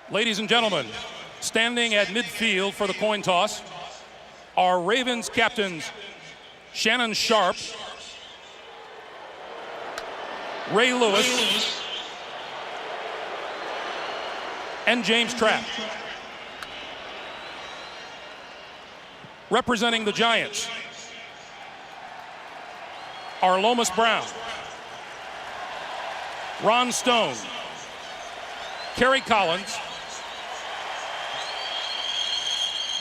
Ladies and gentlemen, standing at midfield for the coin toss are Ravens captains Shannon Sharpe, Ray Lewis, and James Trapp. Representing the Giants are Lomas Brown, Ron Stone, Kerry Collins,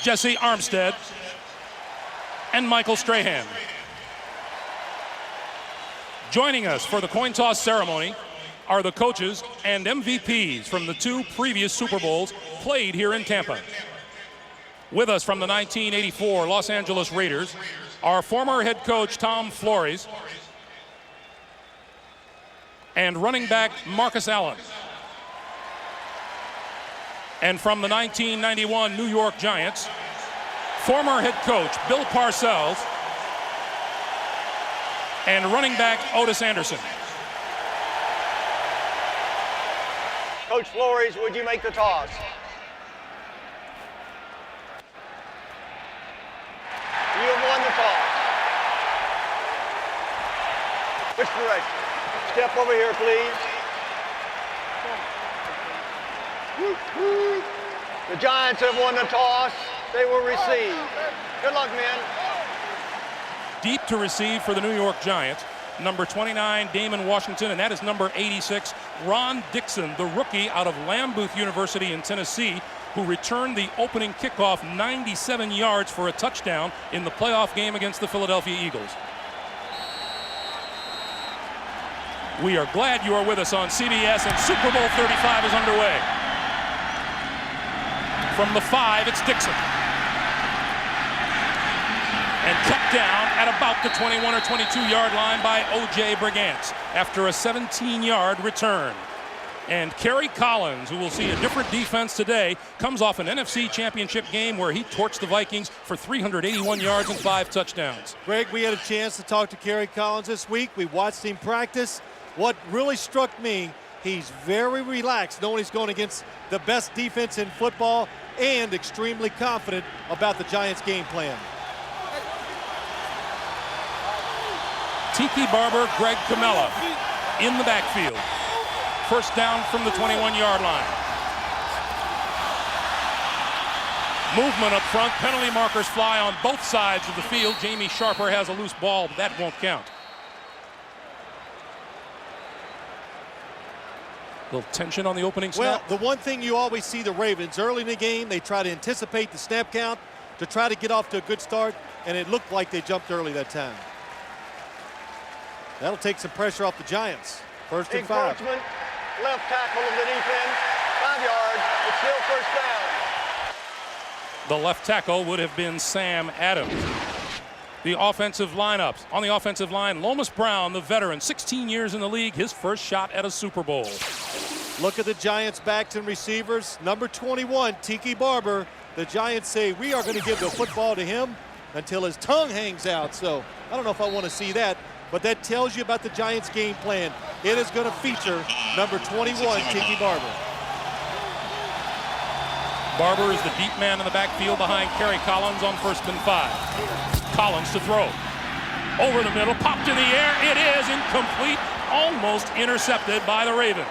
Jesse Armstead, and Michael Strahan. Joining us for the coin toss ceremony are the coaches and MVPs from the 2 previous Super Bowls played here in Tampa. With us from the 1984 Los Angeles Raiders, our former head coach Tom Flores and running back Marcus Allen. And from the 1991 New York Giants, former head coach Bill Parcells and running back Otis Anderson. Coach Flores, would you make the toss? You have won the toss. Which direction? Step over here, please. The Giants have won the toss. They will receive. Good luck, men. Deep to receive for the New York Giants, number 29, Damon Washington, and that is number 86, Ron Dixon, the rookie out of Lambuth University in Tennessee, who returned the opening kickoff 97 yards for a touchdown in the playoff game against the Philadelphia Eagles. We are glad you are with us on CBS, and Super Bowl 35 is underway. From the 5, it's Dixon. And kept down at about the 21 or 22-yard line by O.J. Brigance after a 17-yard return. And Kerry Collins, who will see a different defense today, comes off an NFC Championship game where he torched the Vikings for 381 yards and 5 touchdowns. Greg, we had a chance to talk to Kerry Collins this week. We watched him practice. What really struck me, he's very relaxed, knowing he's going against the best defense in football and extremely confident about the Giants' game plan. Tiki Barber, Greg Camella in the backfield. First down from the 21-yard line. Movement up front, penalty markers fly on both sides of the field. Jamie Sharper has a loose ball, but that won't count. A little tension on the opening snap. Well, the one thing you always see the Ravens early in the game, they try to anticipate the snap count to try to get off to a good start, and it looked like they jumped early that time. That'll take some pressure off the Giants. First and 5. Encroachment, left tackle of the defense, 5 yards, it's still first down. The left tackle would have been Sam Adams. The offensive lineups. On the offensive line, Lomas Brown, the veteran, 16 years in the league, his first shot at a Super Bowl. Look at the Giants' backs and receivers. Number 21, Tiki Barber. The Giants say, we are going to give the football to him until his tongue hangs out. So I don't know if I want to see that, but that tells you about the Giants' game plan. It is going to feature number 21, Tiki Barber. Barber is the deep man in the backfield behind Kerry Collins on 1st and 5. Collins to throw. Over the middle, popped in the air. It is incomplete, almost intercepted by the Ravens.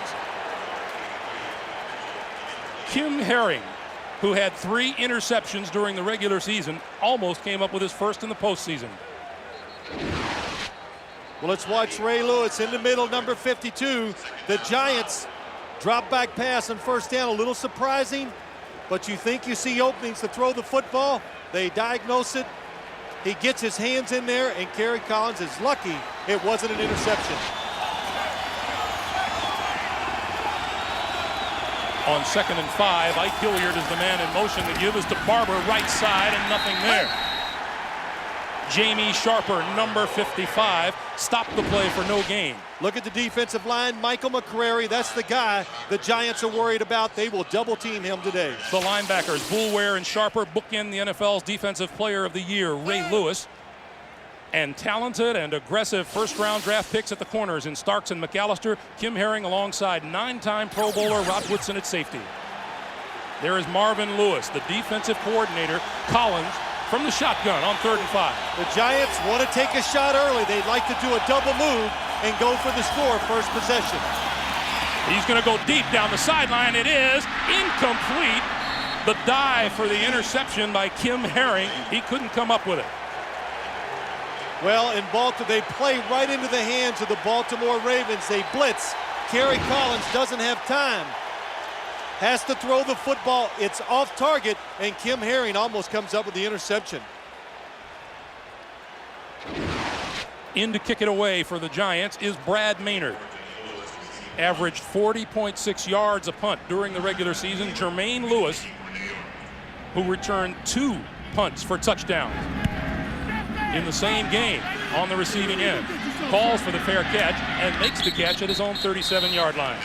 Kim Herring, who had 3 interceptions during the regular season, almost came up with his first in the postseason. Well, let's watch Ray Lewis in the middle, number 52. The Giants drop back pass on first down, a little surprising, but you think you see openings to throw the football. They diagnose it. He gets his hands in there, and Kerry Collins is lucky it wasn't an interception. On 2nd and 5, Ike Hilliard is the man in motion. The give is to Barber, right side, and nothing there. Jamie Sharper, number 55, stopped the play for no gain. Look at the defensive line. Michael McCrary, that's the guy the Giants are worried about. They will double team him today. The linebackers, Boulware and Sharper, bookend the NFL's Defensive Player of the Year, Ray Lewis. And talented and aggressive first-round draft picks at the corners in Starks and McAllister. Kim Herring alongside 9-time Pro Bowler Rod Woodson at safety. There is Marvin Lewis, the defensive coordinator. Collins from the shotgun on 3rd and 5. The Giants want to take a shot early. They'd like to do a double move and go for the score first possession. He's going to go deep down the sideline. It is incomplete. The dive for the interception by Kim Herring. He couldn't come up with it. Well, in Baltimore, they play right into the hands of the Baltimore Ravens. They blitz. Kerry Collins doesn't have time. Has to throw the football. It's off target, and Kim Herring almost comes up with the interception. In to kick it away for the Giants is Brad Maynard. Averaged 40.6 yards a punt during the regular season. Jermaine Lewis, who returned 2 punts for touchdowns in the same game on the receiving end. Calls for the fair catch and makes the catch at his own 37-yard line.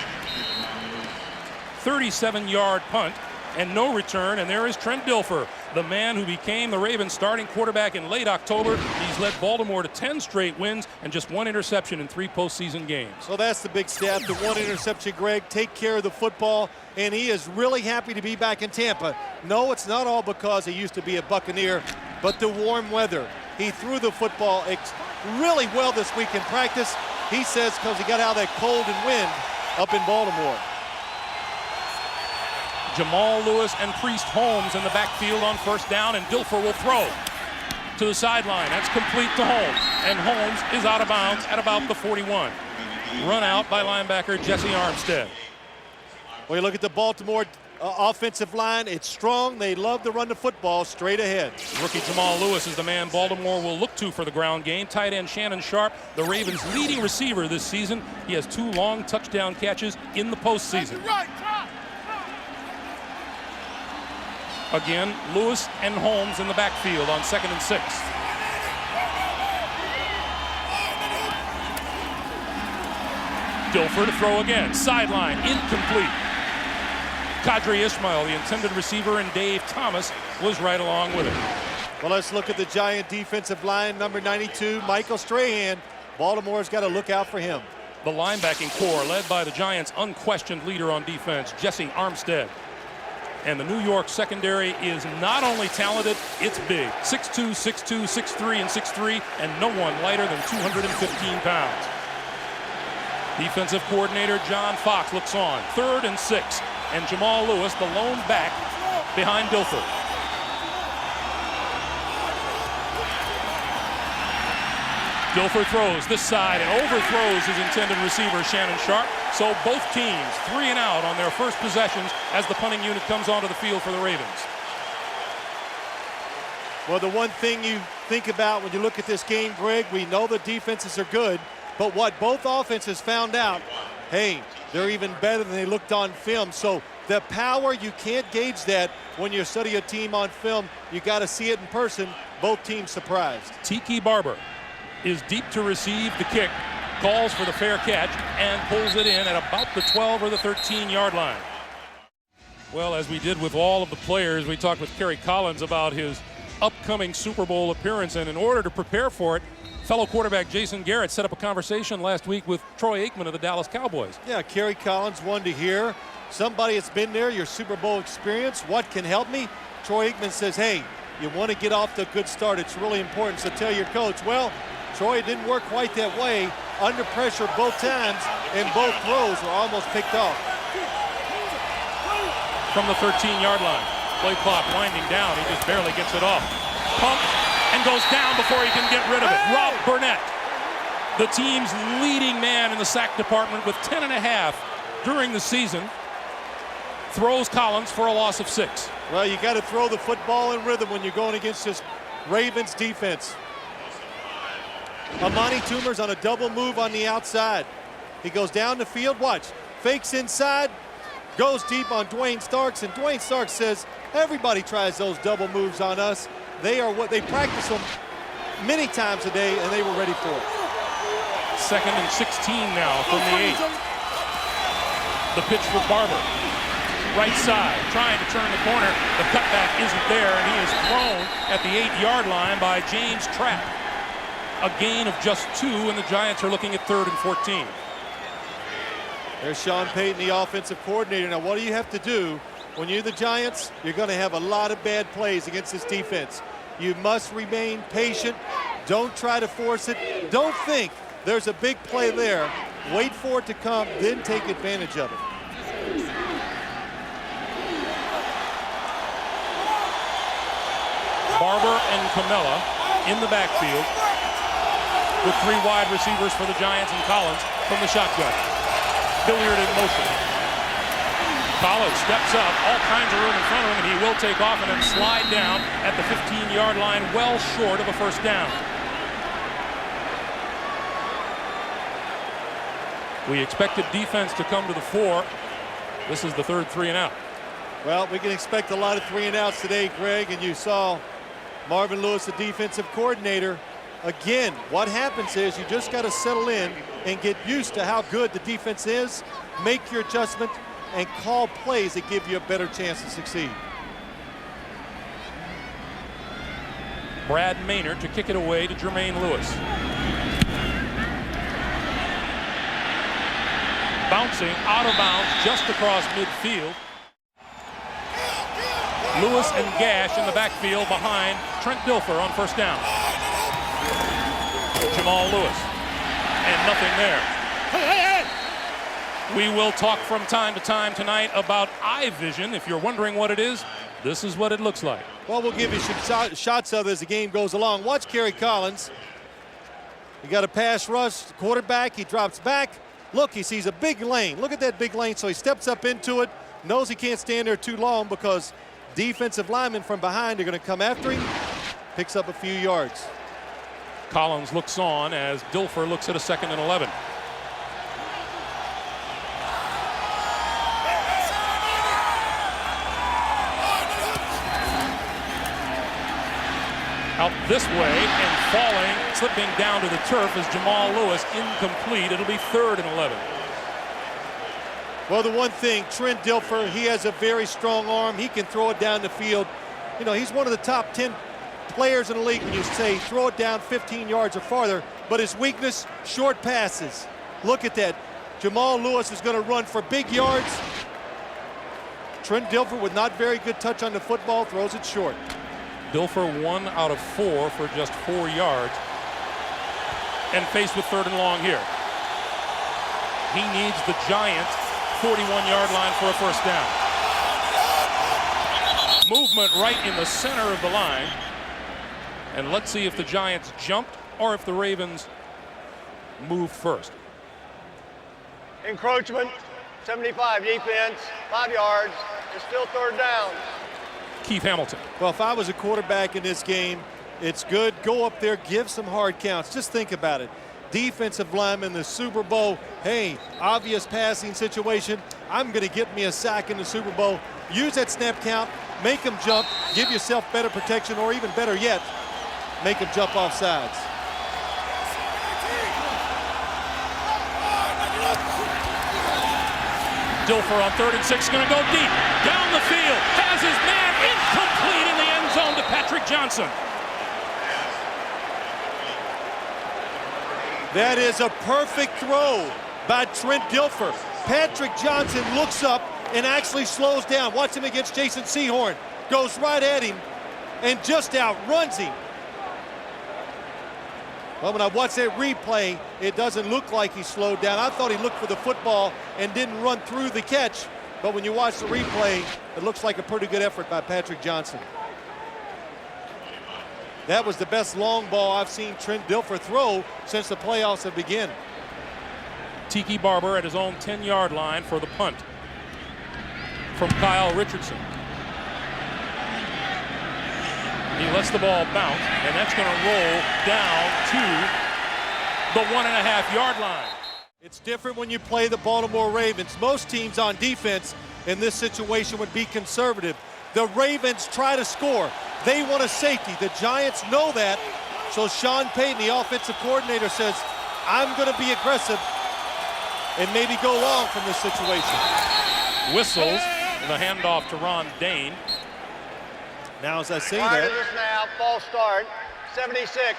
37-yard punt and no return, and there is Trent Dilfer, the man who became the Ravens starting quarterback in late October. He's led Baltimore to 10 straight wins and just 1 interception in 3 postseason games. So that's the big stat, the 1 interception, Greg. Take care of the football, and he is really happy to be back in Tampa. No, it's not all because he used to be a Buccaneer, but the warm weather. He threw the football really well this week in practice. He says because he got out of that cold and wind up in Baltimore. Jamal Lewis and Priest Holmes in the backfield on 1st down, and Dilfer will throw to the sideline. That's complete to Holmes, and Holmes is out of bounds at about the 41. Run out by linebacker Jesse Armstead. Well, you look at the Baltimore offensive line. It's strong. They love to run the football straight ahead. Rookie Jamal Lewis is the man Baltimore will look to for the ground game. Tight end Shannon Sharp, the Ravens' leading receiver this season. He has 2 long touchdown catches in the postseason. Again, Lewis and Holmes in the backfield on 2nd and 6. Dilfer to throw again. Sideline, incomplete. Kadri Ismail, the intended receiver, and Dave Thomas was right along with it. Well, let's look at the Giant defensive line, number 92, Michael Strahan. Baltimore's got to look out for him. The linebacking core led by the Giants' unquestioned leader on defense, Jesse Armstead. And the New York secondary is not only talented, it's big. 6'2", 6'2", 6'3", and 6'3", and no one lighter than 215 pounds. Defensive coordinator John Fox looks on. 3rd and 6, and Jamal Lewis, the lone back, behind Dilfer. Dilfer throws this side and overthrows his intended receiver, Shannon Sharp. So both teams 3 and out on their first possessions as the punting unit comes onto the field for the Ravens. Well, the one thing you think about when you look at this game, Greg, we know the defenses are good, but what both offenses found out, hey, they're even better than they looked on film. So the power, you can't gauge that when you study a team on film. You got to see it in person. Both teams surprised. Tiki Barber is deep to receive the kick, calls for the fair catch, and pulls it in at about the 12 or the 13-yard line. Well, as we did with all of the players, we talked with Kerry Collins about his upcoming Super Bowl appearance, and in order to prepare for it, fellow quarterback Jason Garrett set up a conversation last week with Troy Aikman of the Dallas Cowboys. Yeah, Kerry Collins wanted to hear somebody that's been there, your Super Bowl experience, what can help me? Troy Aikman says, hey, you want to get off to a good start. It's really important, so tell your coach. Well, Troy didn't work quite that way. Under pressure both times, and both throws were almost picked off. From the 13-yard line, play clock winding down. He just barely gets it off. Pump and goes down before he can get rid of it. Rob Burnett, the team's leading man in the sack department with 10.5 during the season, throws Collins for a loss of 6. Well, you got to throw the football in rhythm when you're going against this Ravens defense. Amani Toomer's on a double move on the outside. He goes down the field, watch, fakes inside, goes deep on Dwayne Starks, and Dwayne Starks says, everybody tries those double moves on us. They are what they practice them many times a day, and they were ready for it. 2nd and 16 now from the 8. The pitch for Barber. Right side, trying to turn the corner. The cutback isn't there, and he is thrown at the 8-yard line by James Trapp. A gain of just 2, and the Giants are looking at 3rd and 14. There's Sean Payton, the offensive coordinator. Now, what do you have to do when you're the Giants, you're going to have a lot of bad plays against this defense. You must remain patient. Don't try to force it. Don't think there's a big play there. Wait for it to come, then take advantage of it. Barber and Camella in the backfield with 3 wide receivers for the Giants and Collins from the shotgun. Hilliard in motion. Collins steps up, all kinds of room in front of him, and he will take off and then slide down at the 15-yard line, well short of a first down. We expected defense to come to the fore. This is the third 3-and-out. Well, we can expect a lot of 3-and-outs today, Greg, and you saw Marvin Lewis, the defensive coordinator. Again, what happens is you just got to settle in and get used to how good the defense is, make your adjustment, and call plays that give you a better chance to succeed. Brad Maynard to kick it away to Jermaine Lewis. Bouncing out of bounds just across midfield. Lewis and Gash in the backfield behind Trent Dilfer on first down. Jamal Lewis, and nothing there. We will talk from time to time tonight about eye vision. If you're wondering what it is, this is what it looks like. Well, we'll give you some shots of it as the game goes along. Watch Kerry Collins. He got a pass rush, quarterback, he drops back. Look, he sees a big lane. Look at that big lane, so he steps up into it, knows he can't stand there too long because defensive linemen from behind are going to come after him, picks up a few yards. Collins looks on as Dilfer looks at a 2nd and 11. Out this way and falling, slipping down to the turf is Jamal Lewis, incomplete. It'll be 3rd and 11. Well, the one thing, Trent Dilfer, he has a very strong arm. He can throw it down the field. You know, he's one of the top 10 players in the league when you say throw it down 15 yards or farther, but his weakness, short passes. Look at that. Jamal Lewis is going to run for big yards. Trent Dilfer with not very good touch on the football, throws it short. Dilfer 1 out of 4 for just 4 yards. And faced with 3rd and long here. He needs the Giants' 41-yard line for a first down. Movement right in the center of the line. And let's see if the Giants jumped or if the Ravens moved first. Encroachment, 75 defense, 5 yards. It's still 3rd down. Keith Hamilton. Well, if I was a quarterback in this game, it's good. Go up there, give some hard counts. Just think about it. Defensive lineman, the Super Bowl, hey, obvious passing situation. I'm going to get me a sack in the Super Bowl. Use that snap count, make them jump, give yourself better protection, or even better yet, make them jump off sides. Dilfer on 3rd and 6, going to go deep. Down the field, has his man, incomplete in the end zone to Patrick Johnson. That is a perfect throw by Trent Dilfer. Patrick Johnson looks up and actually slows down. Watch him against Jason Sehorn. Goes right at him and just outruns him. Well, when I watch that replay, it doesn't look like he slowed down. I thought he looked for the football and didn't run through the catch. But when you watch the replay, it looks like a pretty good effort by Patrick Johnson. That was the best long ball I've seen Trent Dilfer throw since the playoffs have begun. Tiki Barber at his own 10-yard line for the punt from Kyle Richardson. He lets the ball bounce, and that's going to roll down to the 1.5-yard line. It's different when you play the Baltimore Ravens. Most teams on defense in this situation would be conservative. The Ravens try to score. They want a safety. The Giants know that. So Sean Payton, the offensive coordinator, says, I'm going to be aggressive and maybe go long from this situation. Whistles, and the handoff to Ron Dane. Now, as I say Prior that, to this now, false start, 76.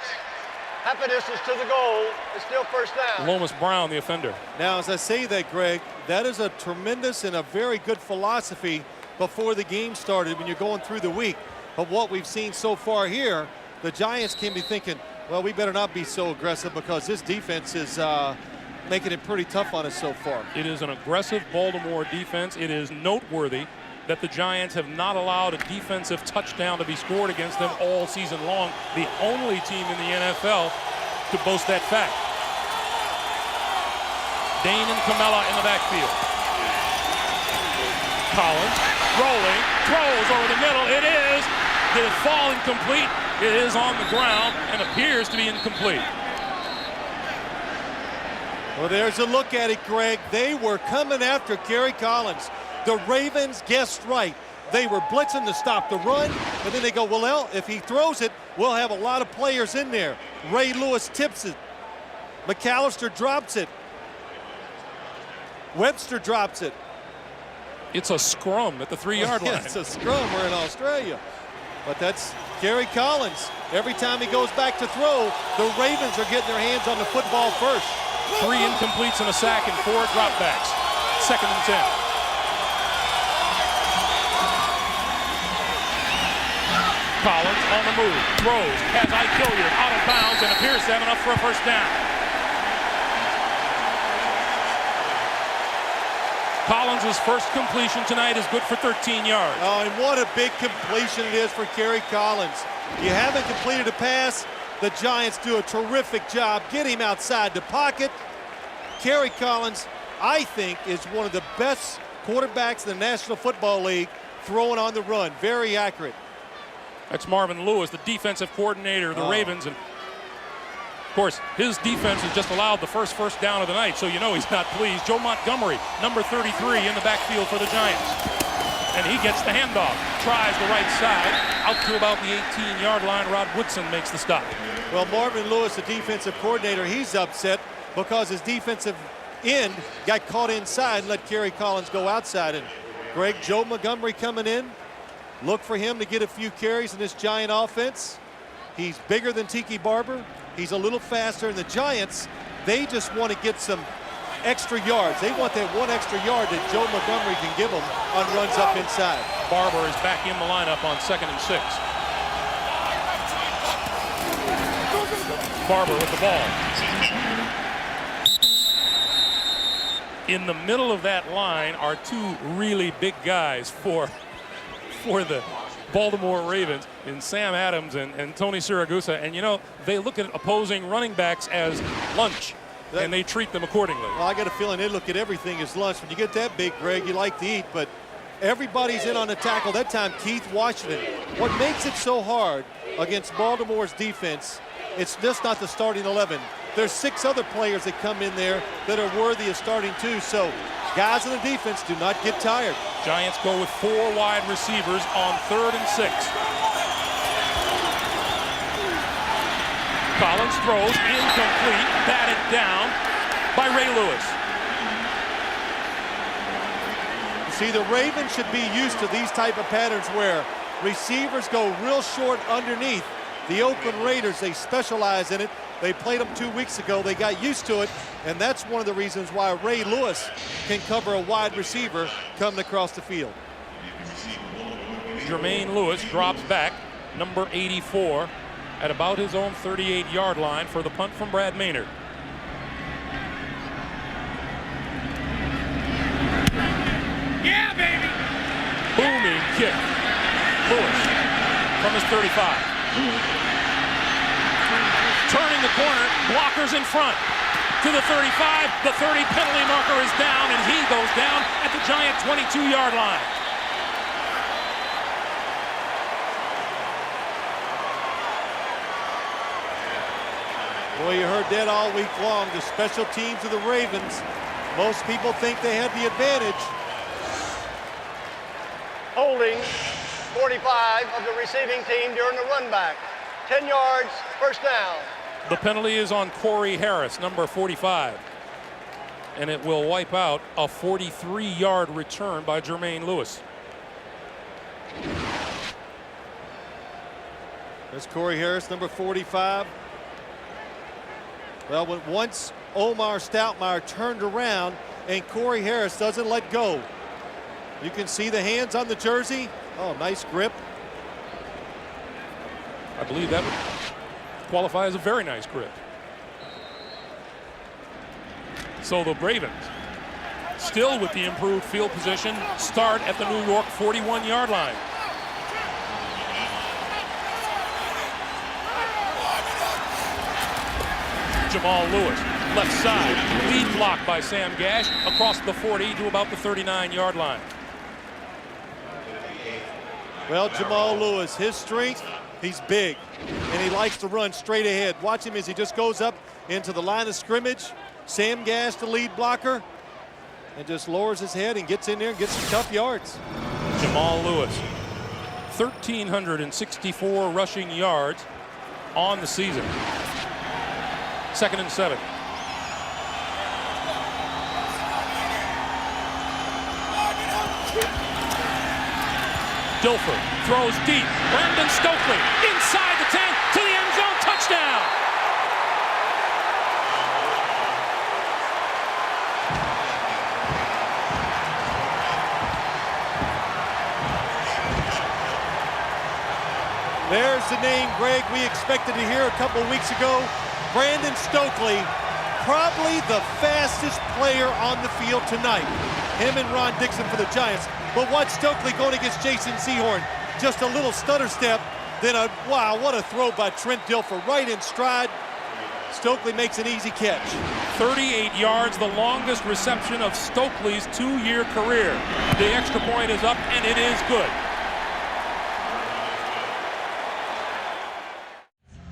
Half a distance to the goal. It's still first down. Lomas Brown, the offender. now as I say that, Greg, that is a tremendous and a very good philosophy before the game started when you're going through the week. But what we've seen so far here, the Giants can be thinking, well, we better not be so aggressive because this defense is making it pretty tough on us so far. It is an aggressive Baltimore defense. It is noteworthy that the Giants have not allowed a defensive touchdown to be scored against them all season long. The only team in the NFL to boast that fact. Dane and Camella in the backfield. Collins rolling, throws over the middle. It is. Did it fall incomplete? It is on the ground and appears to be incomplete. Well, there's a look at it, Greg. They were coming after Kerry Collins. The Ravens guessed right. They were blitzing to stop the run, and then they go, well, if he throws it, we'll have a lot of players in there. Ray Lewis tips it. McAllister drops it. Webster drops it. It's a scrum at the 3-yard line. It's a scrum. We're in Australia. But that's Kerry Collins. Every time he goes back to throw, the Ravens are getting their hands on the football first. 3 incompletes and a sack and 4 dropbacks. 2nd and 10. Collins on the move, throws, has Hilliard out of bounds and appears to have enough for a first down. Collins' first completion tonight is good for 13 yards. Oh, and what a big completion it is for Kerry Collins. You haven't completed a pass. The Giants do a terrific job. Get him outside the pocket. Kerry Collins, I think, is one of the best quarterbacks in the National Football League throwing on the run. Very accurate. That's Marvin Lewis, the defensive coordinator of the Ravens. And of course, his defense has just allowed the first down of the night, so you know he's not pleased. Joe Montgomery, number 33 in the backfield for the Giants. And he gets the handoff, tries the right side, out to about the 18-yard line. Rod Woodson makes the stop. Well, Marvin Lewis, the defensive coordinator, he's upset because his defensive end got caught inside and let Kerry Collins go outside. And Greg, Joe Montgomery coming in. Look for him to get a few carries in this Giant offense. He's bigger than Tiki Barber. He's a little faster. And the Giants, they just want to get some extra yards. They want that one extra yard that Joe Montgomery can give them on runs up inside. Barber is back in the lineup on 2nd and 6. Barber with the ball. In the middle of that line are 2 really big guys for the Baltimore Ravens in Sam Adams and Tony Siragusa. And you know, they look at opposing running backs as lunch, and they treat them accordingly. Well, I got a feeling they look at everything as lunch. When you get that big, Greg, you like to eat, but everybody's in on the tackle. That time, Keith Washington. What makes it so hard against Baltimore's defense, it's just not the starting 11. There's 6 other players that come in there that are worthy of starting too. So guys in the defense do not get tired. Giants go with 4 wide receivers on 3rd and 6. Collins throws, incomplete, batted down by Ray Lewis. See, the Ravens should be used to these type of patterns where receivers go real short underneath. The Oakland Raiders, they specialize in it. They played them 2 weeks ago. They got used to it, and that's one of the reasons why Ray Lewis can cover a wide receiver coming across the field. Jermaine Lewis drops back, number 84, at about his own 38-yard line for the punt from Brad Maynard. Yeah, baby! Booming kick. Lewis from his 35. Turning the corner, blockers in front. To the 35, the 30 penalty marker is down, and he goes down at the Giant 22-yard line. Boy, you heard that all week long. The special teams of the Ravens, most people think they have the advantage. Holding 45 of the receiving team during the run back. 10 yards, first down. The penalty is on Corey Harris, number 45. And it will wipe out a 43-yard return by Jermaine Lewis. There's Corey Harris, number 45. Well, once Omar Stoutmire turned around and Corey Harris doesn't let go. You can see the hands on the jersey. Oh, nice grip. I believe that would qualify as a very nice grip. So the Ravens, still with the improved field position, start at the New York 41-yard line. Jamal Lewis, left side, lead block by Sam Gash across the 40 to about the 39-yard line. Well, Jamal Lewis, his strength, he's big, and he likes to run straight ahead. Watch him as he just goes up into the line of scrimmage. Sam Gash, the lead blocker, and just lowers his head and gets in there and gets some tough yards. Jamal Lewis, 1,364 rushing yards on the season. 2nd and 7. Dilfer throws deep. Brandon Stokely inside the 10 to the end zone. Touchdown. There's the name, Greg, we expected to hear a couple weeks ago. Brandon Stokely, probably the fastest player on the field tonight. Him and Ron Dixon for the Giants. But watch Stokely going against Jason Sehorn. Just a little stutter step, then wow, what a throw by Trent Dilfer, right in stride. Stokely makes an easy catch. 38 yards, the longest reception of Stokely's 2-year career. The extra point is up, and it is good.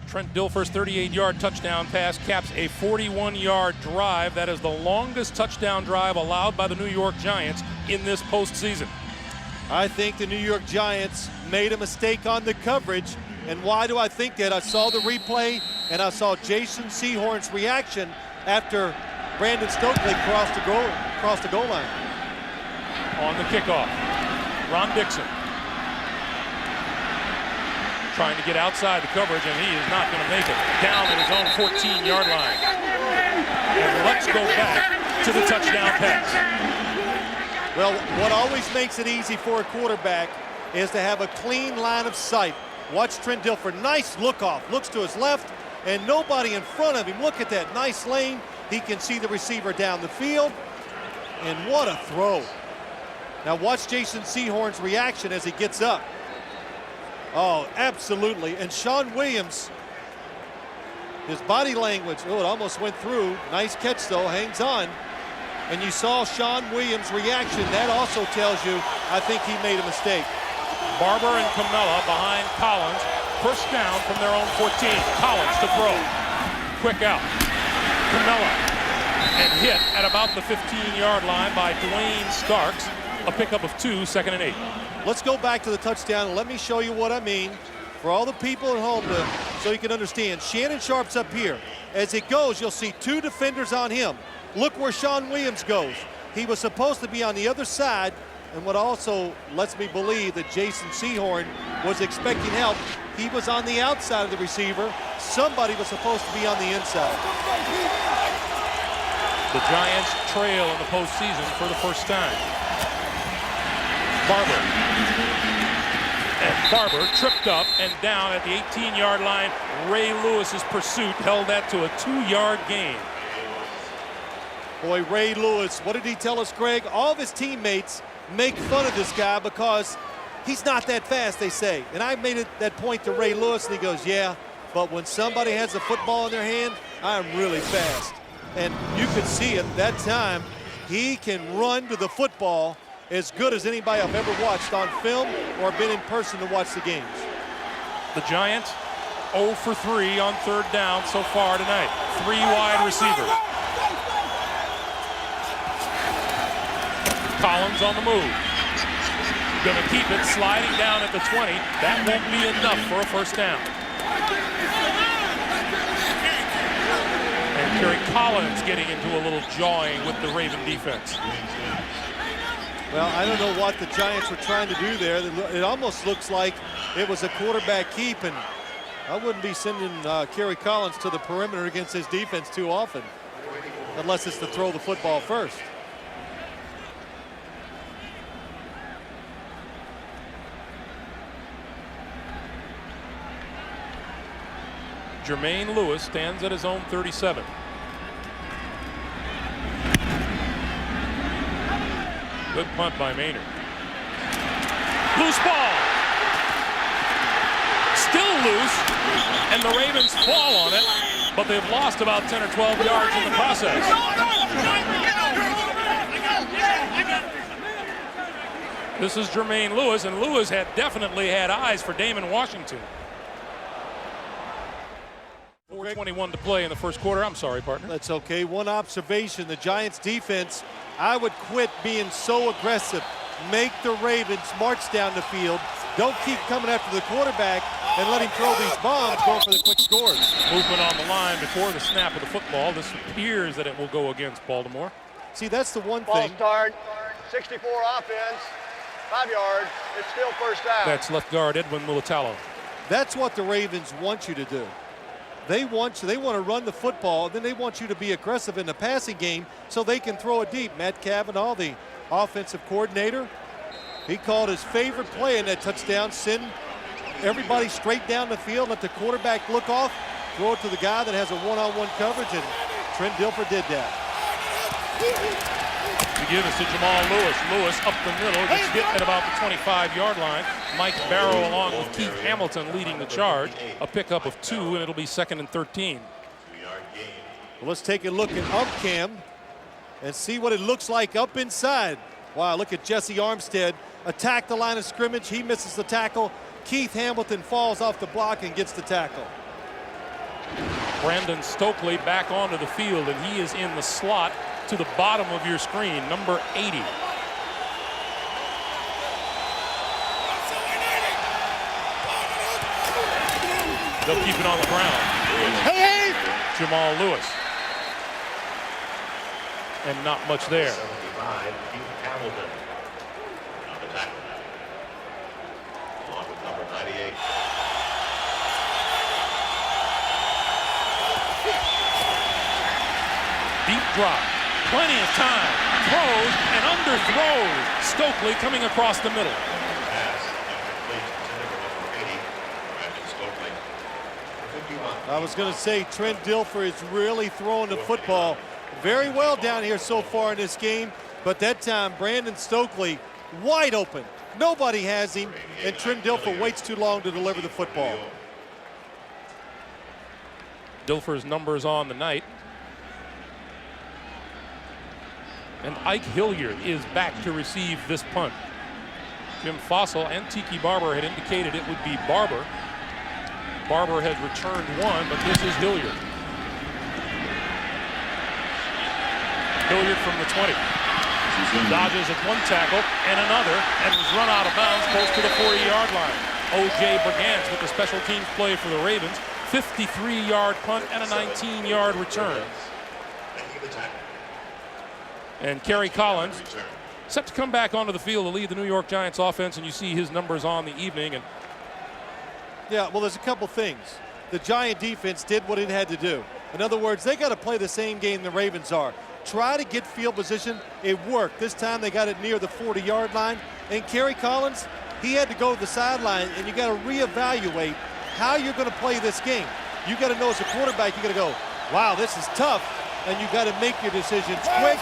Trent Dilfer's 38-yard touchdown pass caps a 41-yard drive. That is the longest touchdown drive allowed by the New York Giants in this postseason. I think the New York Giants made a mistake on the coverage. And why do I think that? I saw the replay, and I saw Jason Sehorn's reaction after Brandon Stokely crossed the goal line. On the kickoff, Ron Dixon trying to get outside the coverage, and he is not going to make it. Down at his own 14-yard line. And let's go back to the touchdown pass. Well, what always makes it easy for a quarterback is to have a clean line of sight. Watch Trent Dilfer, nice look off, looks to his left, and nobody in front of him. Look at that nice lane. He can see the receiver down the field, and what a throw. Now watch Jason Sehorn's reaction as he gets up. Oh, absolutely. And Sean Williams, his body language, oh, it almost went through. Nice catch, though, hangs on. And you saw Sean Williams' reaction. That also tells you, I think he made a mistake. Barber and Camella behind Collins. First down from their own 14. Collins to throw. Quick out. Camella. And hit at about the 15-yard line by Dwayne Starks. A pickup of 2, 2nd and 8. Let's go back to the touchdown and let me show you what I mean for all the people at home so you can understand. Shannon Sharp's up here. As it goes, you'll see 2 defenders on him. Look where Sean Williams goes. He was supposed to be on the other side, and what also lets me believe that Jason Sehorn was expecting help. He was on the outside of the receiver. Somebody was supposed to be on the inside. The Giants trail in the postseason for the first time. Barber. And Barber tripped up and down at the 18-yard line. Ray Lewis's pursuit held that to a 2-yard gain. Boy, Ray Lewis, what did he tell us, Greg? All of his teammates make fun of this guy because he's not that fast, they say. And I made that point to Ray Lewis, and he goes, yeah, but when somebody has a football in their hand, I'm really fast. And you could see it that time. He can run to the football as good as anybody I've ever watched on film or been in person to watch the games. The Giants 0 for 3 on 3rd down so far tonight. 3 wide receivers. Collins on the move. Gonna keep it sliding down at the 20. That won't be enough for a first down. And Kerry Collins getting into a little jawing with the Raven defense. Well, I don't know what the Giants were trying to do there. It almost looks like it was a quarterback keep, and I wouldn't be sending Kerry Collins to the perimeter against his defense too often, unless it's to throw the football first. Jermaine Lewis stands at his own 37. Good punt by Maynard. Loose ball. Still loose, and the Ravens fall on it, but they've lost about 10 or 12 yards in the process. This is Jermaine Lewis, and Lewis had definitely had eyes for Damon Washington. 4:21 to play in the first quarter. I'm sorry, partner. That's okay. One observation, the Giants defense, I would quit being so aggressive. Make the Ravens march down the field. Don't keep coming after the quarterback and let him throw these bombs going for the quick scores. Movement on the line before the snap of the football. This appears that it will go against Baltimore. See, that's the one Ball thing. start, 64 offense, 5 yards. It's still first down. That's left guard Edwin Mulatalo. That's what the Ravens want you to do. They want to run the football, then they want you to be aggressive in the passing game so they can throw it deep. Matt Cavanaugh, the offensive coordinator, he called his favorite play in that touchdown, send everybody straight down the field, let the quarterback look off, throw it to the guy that has a one-on-one coverage, and Trent Dilfer did that. To give us to Jamal Lewis. Lewis up the middle, gets hit at about the 25-yard line. Mike Barrow along with Keith Hamilton leading the charge. A pickup of 2, and it'll be 2nd and 13. Well, let's take a look at UpCam and see what it looks like up inside. Wow, look at Jesse Armstead attack the line of scrimmage. He misses the tackle. Keith Hamilton falls off the block and gets the tackle. Brandon Stokely back onto the field, and he is in the slot to the bottom of your screen, number 80. They'll keep it on the ground. Hey! Jamal Lewis. And not much there. 75, Keith Hamilton on the tackle. Along with number 98. Deep drop. Plenty of time. Throws and underthrows. Stokely coming across the middle. Pass incomplete intended for number 80, Brandon Stokely. 51. I was going to say Trent Dilfer is really throwing the football very well down here so far in this game, but that time Brandon Stokely wide open. Nobody has him, and Trent Dilfer waits too long to deliver the football. Dilfer's numbers on the night. And Ike Hilliard is back to receive this punt. Jim Fossil and Tiki Barber had indicated it would be Barber. Barber has returned 1, but this is Hilliard. Hilliard from the 20. Dodges at one tackle and another, and was run out of bounds close to the 40-yard line. O.J. Brigance with the special teams play for the Ravens. 53-yard punt and a 19-yard return. And Kerry Collins set to come back onto the field to lead the New York Giants offense, and you see his numbers on the evening. And yeah, well, there's a couple things. The Giant defense did what it had to do. In other words, they got to play the same game the Ravens are. Try to get field position. It worked. This time they got it near the 40-yard line. And Kerry Collins, he had to go to the sideline, and you got to reevaluate how you're going to play this game. You got to know as a quarterback, you got to go, wow, this is tough. And you got to make your decisions quick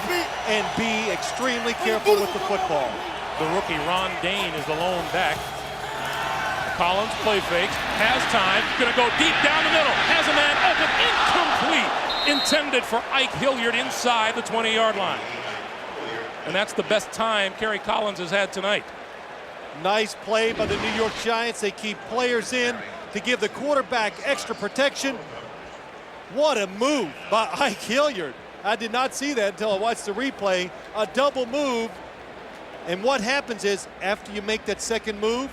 and be extremely careful with the football. the rookie Ron Dane is the lone back. Collins play fakes, has time, gonna go deep down the middle, has a man open, incomplete, intended for Ike Hilliard inside the 20-yard line. And that's the best time Kerry Collins has had tonight. Nice play by the New York Giants. They keep players in to give the quarterback extra protection. What a move by Ike Hilliard. I did not see that until I watched the replay. A double move. And what happens is, after you make that second move,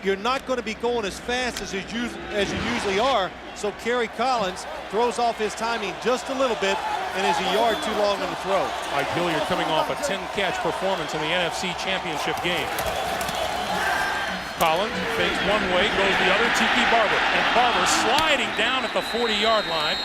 you're not going to be going as fast as you usually are. So Kerry Collins throws off his timing just a little bit and is a yard too long on the throw. Ike Hilliard coming off a 10-catch performance in the NFC Championship game. Collins fakes one way, goes the other, Tiki Barber. And Barber sliding down at the 40-yard line.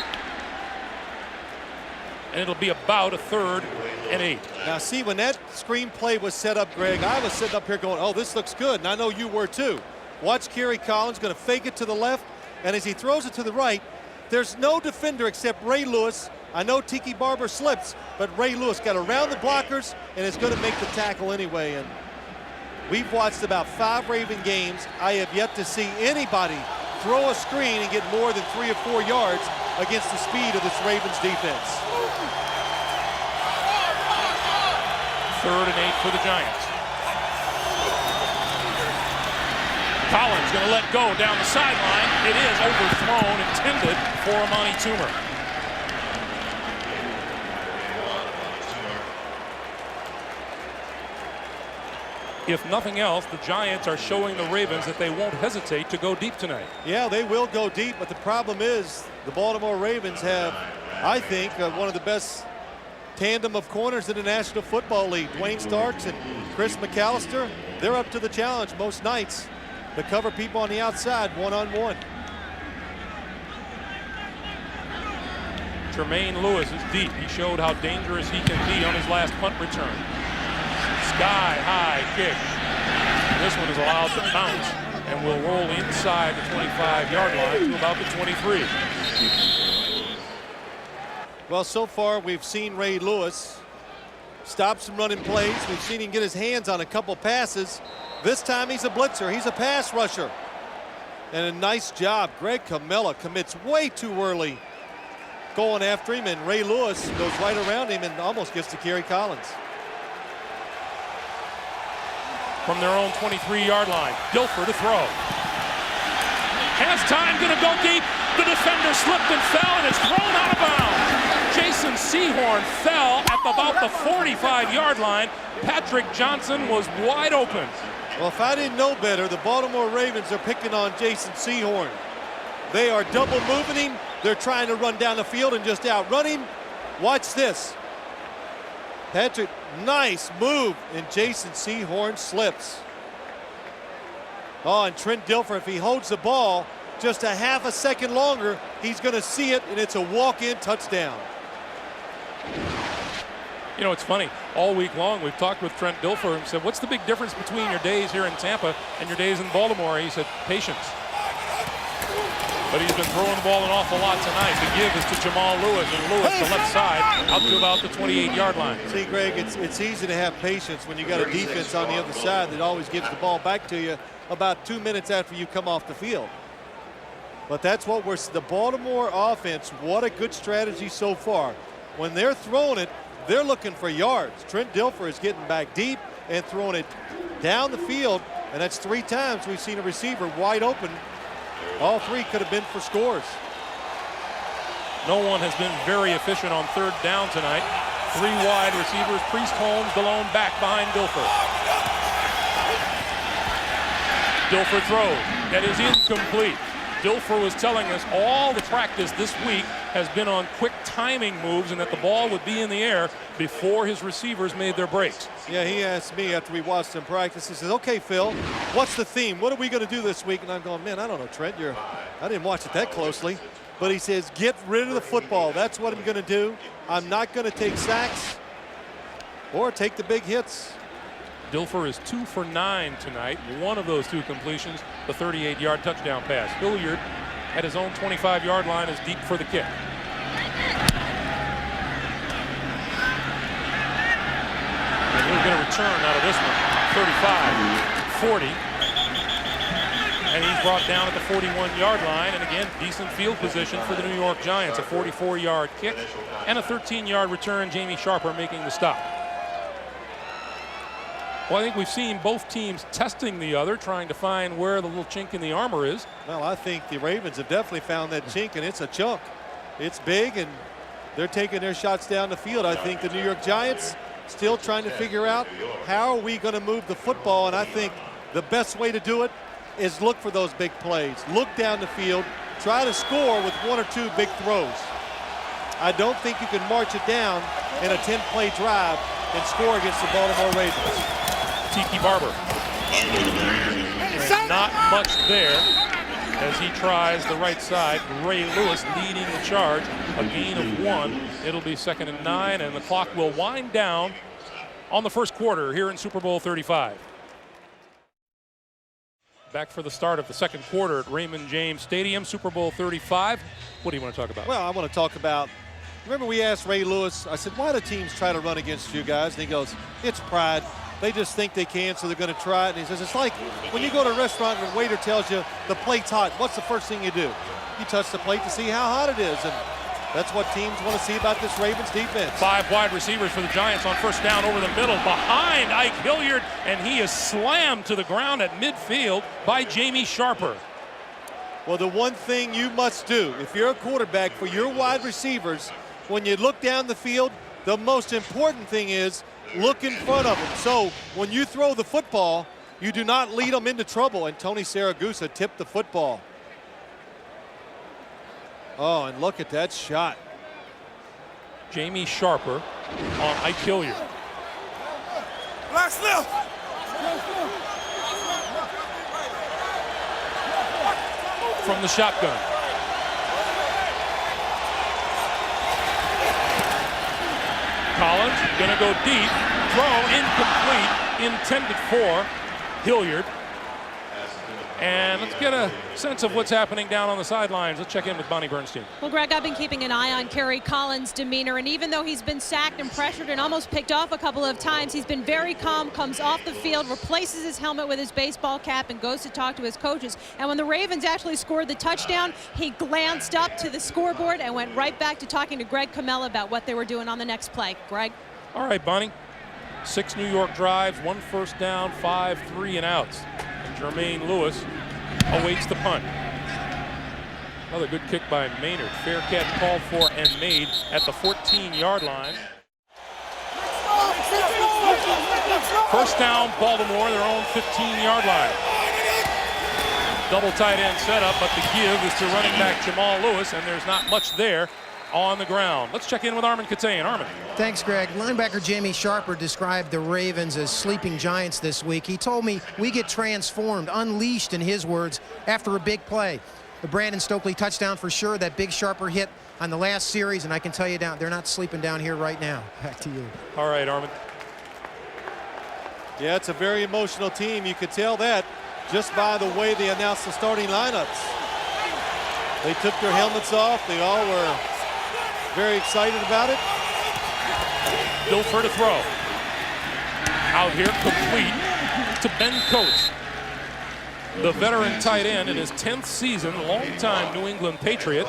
And it'll be about a 3rd and 8. Now see, when that screen play was set up, Greg, I was sitting up here going, oh, this looks good, and I know you were too. Watch Kerry Collins, going to fake it to the left, and as he throws it to the right, There's no defender except Ray Lewis. I know Tiki Barber slips, but Ray Lewis got around the blockers and is going to make the tackle anyway. And we've watched about 5 Raven games. I have yet to see anybody throw a screen and get more than 3 or 4 yards against the speed of this Ravens defense. 3rd and 8 for the Giants. Collins going to let go down the sideline. It is overthrown, intended for Amani Toomer. If nothing else, the Giants are showing the Ravens that they won't hesitate to go deep tonight. Yeah, they will go deep, but the problem is the Baltimore Ravens have, I think, one of the best tandem of corners in the National Football League. Dwayne Starks and Chris McAllister, they're up to the challenge most nights to cover people on the outside one-on-one. Tremaine Lewis is deep. He showed how dangerous he can be on his last punt return. Sky-high kick. This one is allowed to bounce and will roll inside the 25-yard line to about the 23. Well, so far we've seen Ray Lewis stop some running plays. We've seen him get his hands on a couple passes. This time he's a blitzer. He's a pass rusher. And a nice job. Greg Camella commits way too early going after him, and Ray Lewis goes right around him and almost gets to Kerry Collins. From their own 23-yard line, Dilfer to throw. Has time, going to go deep. The defender slipped and fell and is thrown out of bounds. Jason Sehorn fell at about the 45-yard line. Patrick Johnson was wide open. Well, if I didn't know better, the Baltimore Ravens are picking on Jason Sehorn. They are double moving him. They're trying to run down the field and just outrun him. Watch this. Patrick, nice move, and Jason Sehorn slips. Oh, and Trent Dilfer, if he holds the ball just a half a second longer, he's going to see it, and it's a walk-in touchdown. You know, it's funny. All week long, we've talked with Trent Dilfer and said, what's the big difference between your days here in Tampa and your days in Baltimore? He said, patience. But he's been throwing the ball an awful lot tonight. The give is to Jamal Lewis, and Lewis, the left side, out to about the 28-yard line. See, Greg, it's easy to have patience when you got a defense on the other side that always gives the ball back to you about 2 minutes after you come off the field. But that's what the Baltimore offense, what a good strategy so far. When they're throwing it, they're looking for yards. Trent Dilfer is getting back deep and throwing it down the field, and that's 3 times we've seen a receiver wide open. All 3 could have been for scores. No one has been very efficient on 3rd down tonight. 3 wide receivers, Priest, Holmes, the lone back behind Dilfer. Dilfer throws. That is incomplete. Dilfer was telling us all the practice this week has been on quick timing moves and that the ball would be in the air before his receivers made their breaks. Yeah, he asked me after we watched him practice. He says, okay, Phil, what's the theme? What are we going to do this week? And I'm going, man, I don't know, Trent. I didn't watch it that closely. But he says, get rid of the football. That's what I'm going to do. I'm not going to take sacks or take the big hits. Dilfer is 2 for 9 tonight. One of those 2 completions, the 38-yard touchdown pass. Hilliard at his own 25-yard line is deep for the kick. And he'll get a return out of this one. 35, 40. And he's brought down at the 41-yard line. And again, decent field position for the New York Giants. A 44-yard kick and a 13-yard return. Jamie Sharper making the stop. Well, I think we've seen both teams testing the other, trying to find where the little chink in the armor is. Well, I think the Ravens have definitely found that chink, and it's a chunk. It's big, and they're taking their shots down the field. I think the New York Giants still trying to figure out how are we going to move the football, and I think the best way to do it is look for those big plays. Look down the field, try to score with 1 or 2 big throws. I don't think you can march it down in a 10-play drive and score against the Baltimore Ravens. Tiki Barber. And not much there as he tries the right side. Ray Lewis leading the charge. A gain of 1. It'll be 2nd and 9, and the clock will wind down on the first quarter here in Super Bowl 35. Back for the start of the second quarter at Raymond James Stadium, Super Bowl 35. What do you want to talk about? Well, I want to talk about, remember we asked Ray Lewis, I said, why do teams try to run against you guys? And he goes, it's pride. They just think they can, so they're going to try it. And he says, it's like when you go to a restaurant and the waiter tells you the plate's hot, what's the first thing you do? You touch the plate to see how hot it is. And that's what teams want to see about this Ravens defense. 5 wide receivers for the Giants on first down over the middle behind Ike Hilliard, and he is slammed to the ground at midfield by Jamie Sharper. Well, the one thing you must do if you're a quarterback for your wide receivers, when you look down the field, the most important thing is look in front of them. So when you throw the football, you do not lead them into trouble. And Tony Saragusa tipped the football. Oh, and look at that shot. Jamie Sharper on Ike Hilliard. Last left. From the shotgun. Collins gonna go deep. Throw incomplete. Intended for Hilliard. And let's get a sense of what's happening down on the sidelines. Let's check in with Bonnie Bernstein. Well, Greg, I've been keeping an eye on Kerry Collins' demeanor, and even though he's been sacked and pressured and almost picked off a couple of times, he's been very calm, comes off the field, replaces his helmet with his baseball cap, and goes to talk to his coaches. And when the Ravens actually scored the touchdown, he glanced up to the scoreboard and went right back to talking to Greg Kamel about what they were doing on the next play. Greg? All right, Bonnie. 6 New York drives, 1 first down, 5 3-and-outs. Jermaine Lewis awaits the punt. Another good kick by Maynard. Fair catch called for and made at the 14-yard line. First down, Baltimore, their own 15-yard line. Double tight end setup, but the give is to running back Jamal Lewis, and there's not much there on the ground. Let's check in with Armin Katayan. Armin. Thanks, Greg. Linebacker Jamie Sharper described the Ravens as sleeping giants this week. He told me we get transformed, unleashed in his words, after a big play. The Brandon Stokely touchdown for sure, that big Sharper hit on the last series, and I can tell you they're not sleeping down here right now. Back to you. All right, Armin. Yeah, it's a very emotional team. You could tell that just by the way they announced the starting lineups. They took their helmets off. They all were very excited about it. Dilfer to throw. Out here, complete to Ben Coates. The veteran tight end in his 10th season, longtime New England Patriot.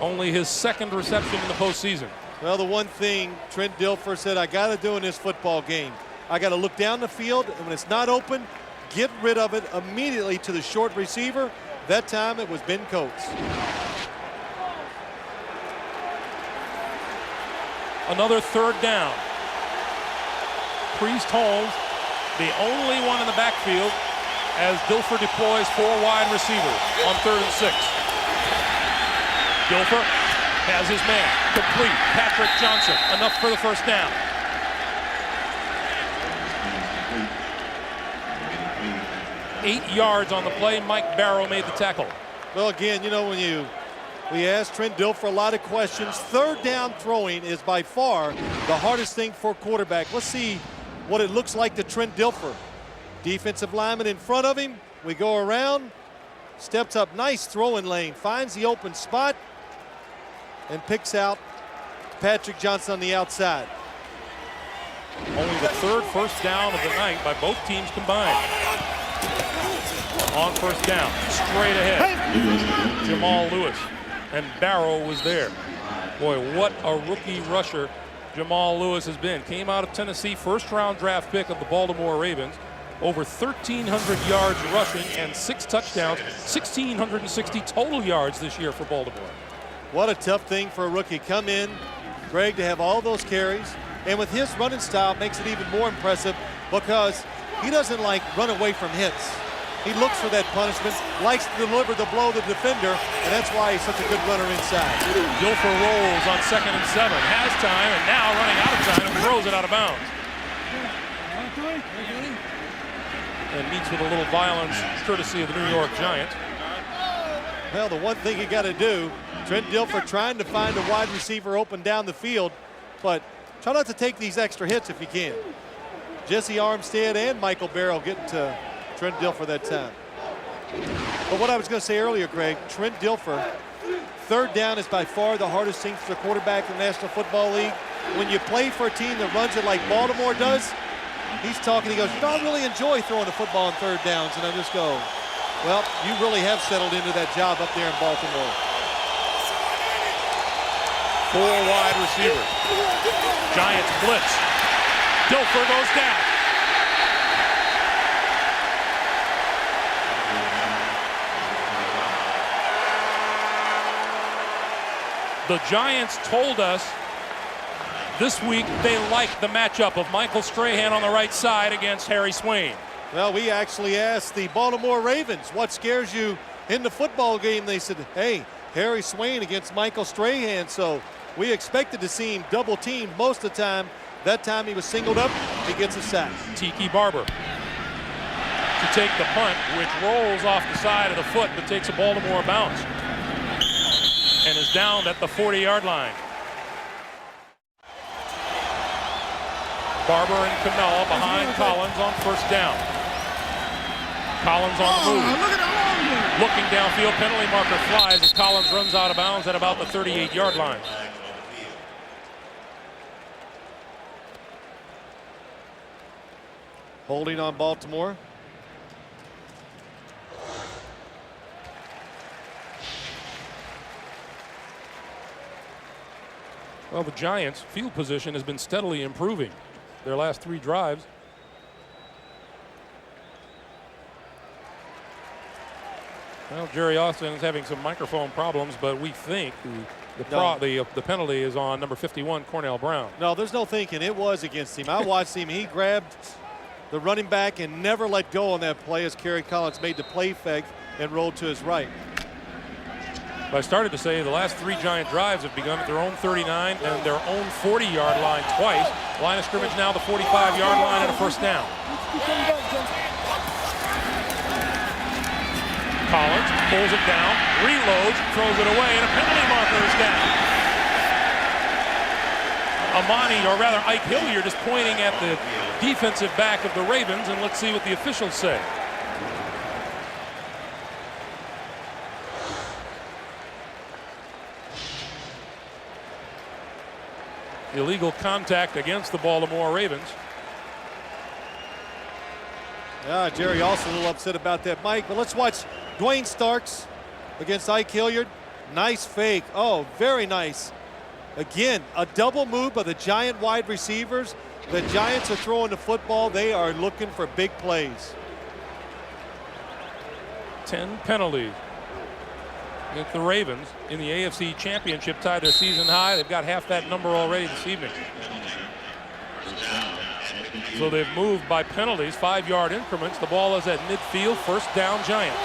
Only his 2nd reception in the postseason. Well, the one thing Trent Dilfer said, I got to do in this football game, I got to look down the field, and when it's not open, get rid of it immediately to the short receiver. That time it was Ben Coates. Another 3rd down. Priest Holmes, the only one in the backfield as Dilfer deploys 4 wide receivers on 3rd and 6. Dilfer has his man, complete. Patrick Johnson, enough for the first down. Eight yards on the play. Mike Barrow made the tackle. Well, again, you know, when we asked Trent Dilfer a lot of questions. 3rd down throwing is by far the hardest thing for a quarterback. Let's see what it looks like to Trent Dilfer. Defensive lineman in front of him. We go around, steps up, nice throwing lane, finds the open spot, and picks out Patrick Johnson on the outside. Only the 3rd first down of the night by both teams combined. On first down, straight ahead, Jamal Lewis, and Barrow was there. Boy, what a rookie rusher Jamal Lewis has been. Came out of Tennessee, 1st-round draft pick of the Baltimore Ravens. Over 1,300 yards rushing and 6 touchdowns, 1,660 total yards this year for Baltimore. What a tough thing for a rookie. Come in, Greg, to have all those carries. And with his running style, makes it even more impressive because he doesn't like run away from hits. He looks for that punishment, likes to deliver the blow to the defender, and that's why he's such a good runner inside. Dilfer rolls on 2nd and 7, has time, and now running out of time and throws it out of bounds. And meets with a little violence, courtesy of the New York Giants. Well, the one thing you got to do, Trent Dilfer trying to find a wide receiver open down the field, but try not to take these extra hits if you can. Jesse Armstead and Michael Barrow getting to Trent Dilfer that time. But what I was going to say earlier, Greg, Trent Dilfer, third down is by far the hardest thing for the quarterback in the National Football League. When you play for a team that runs it like Baltimore does, he's talking, he goes, you know, I really enjoy throwing the football on third downs. And I just go, well, you really have settled into that job up there in Baltimore. 4 wide receivers. Giants blitz. Dilfer goes down. The Giants told us this week they like the matchup of Michael Strahan on the right side against Harry Swain. Well, we actually asked the Baltimore Ravens, what scares you in the football game? They said, hey, Harry Swain against Michael Strahan. So we expected to see him double teamed most of the time. That time he was singled up, he gets a sack. Tiki Barber to take the punt, which rolls off the side of the foot but takes a Baltimore bounce and is down at the 40-yard line. Barber and Cannella behind Collins on first down. Collins on the move. Looking downfield, penalty marker flies as Collins runs out of bounds at about the 38-yard line. Holding on Baltimore. Well, the Giants' field position has been steadily improving their last 3 drives. Well, Jerry Austin is having some microphone problems, but we think the penalty is on number 51, Cornell Brown. No, there's no thinking. It was against him. I watched him. He grabbed the running back and never let go on that play as Kerry Collins made the play fake and rolled to his right. I started to say the last 3 Giant drives have begun at their own 39 and their own 40-yard line twice. Line of scrimmage now the 45-yard line and a first down. Collins pulls it down, reloads, throws it away, and a penalty marker is down. Amani, or rather Ike Hilliard, is pointing at the defensive back of the Ravens, and let's see what the officials say. Illegal contact against the Baltimore Ravens. Yeah, Jerry also a little upset about that, Mike. But let's watch Dwayne Starks against Ike Hilliard. Nice fake. Oh, very nice. Again, a double move by the Giant wide receivers. The Giants are throwing the football. They are looking for big plays. 10 penalties. If the Ravens in the AFC Championship tie their season high, they've got half that number already this evening. So they've moved by penalties, 5-yard increments. The ball is at midfield, first down Giants.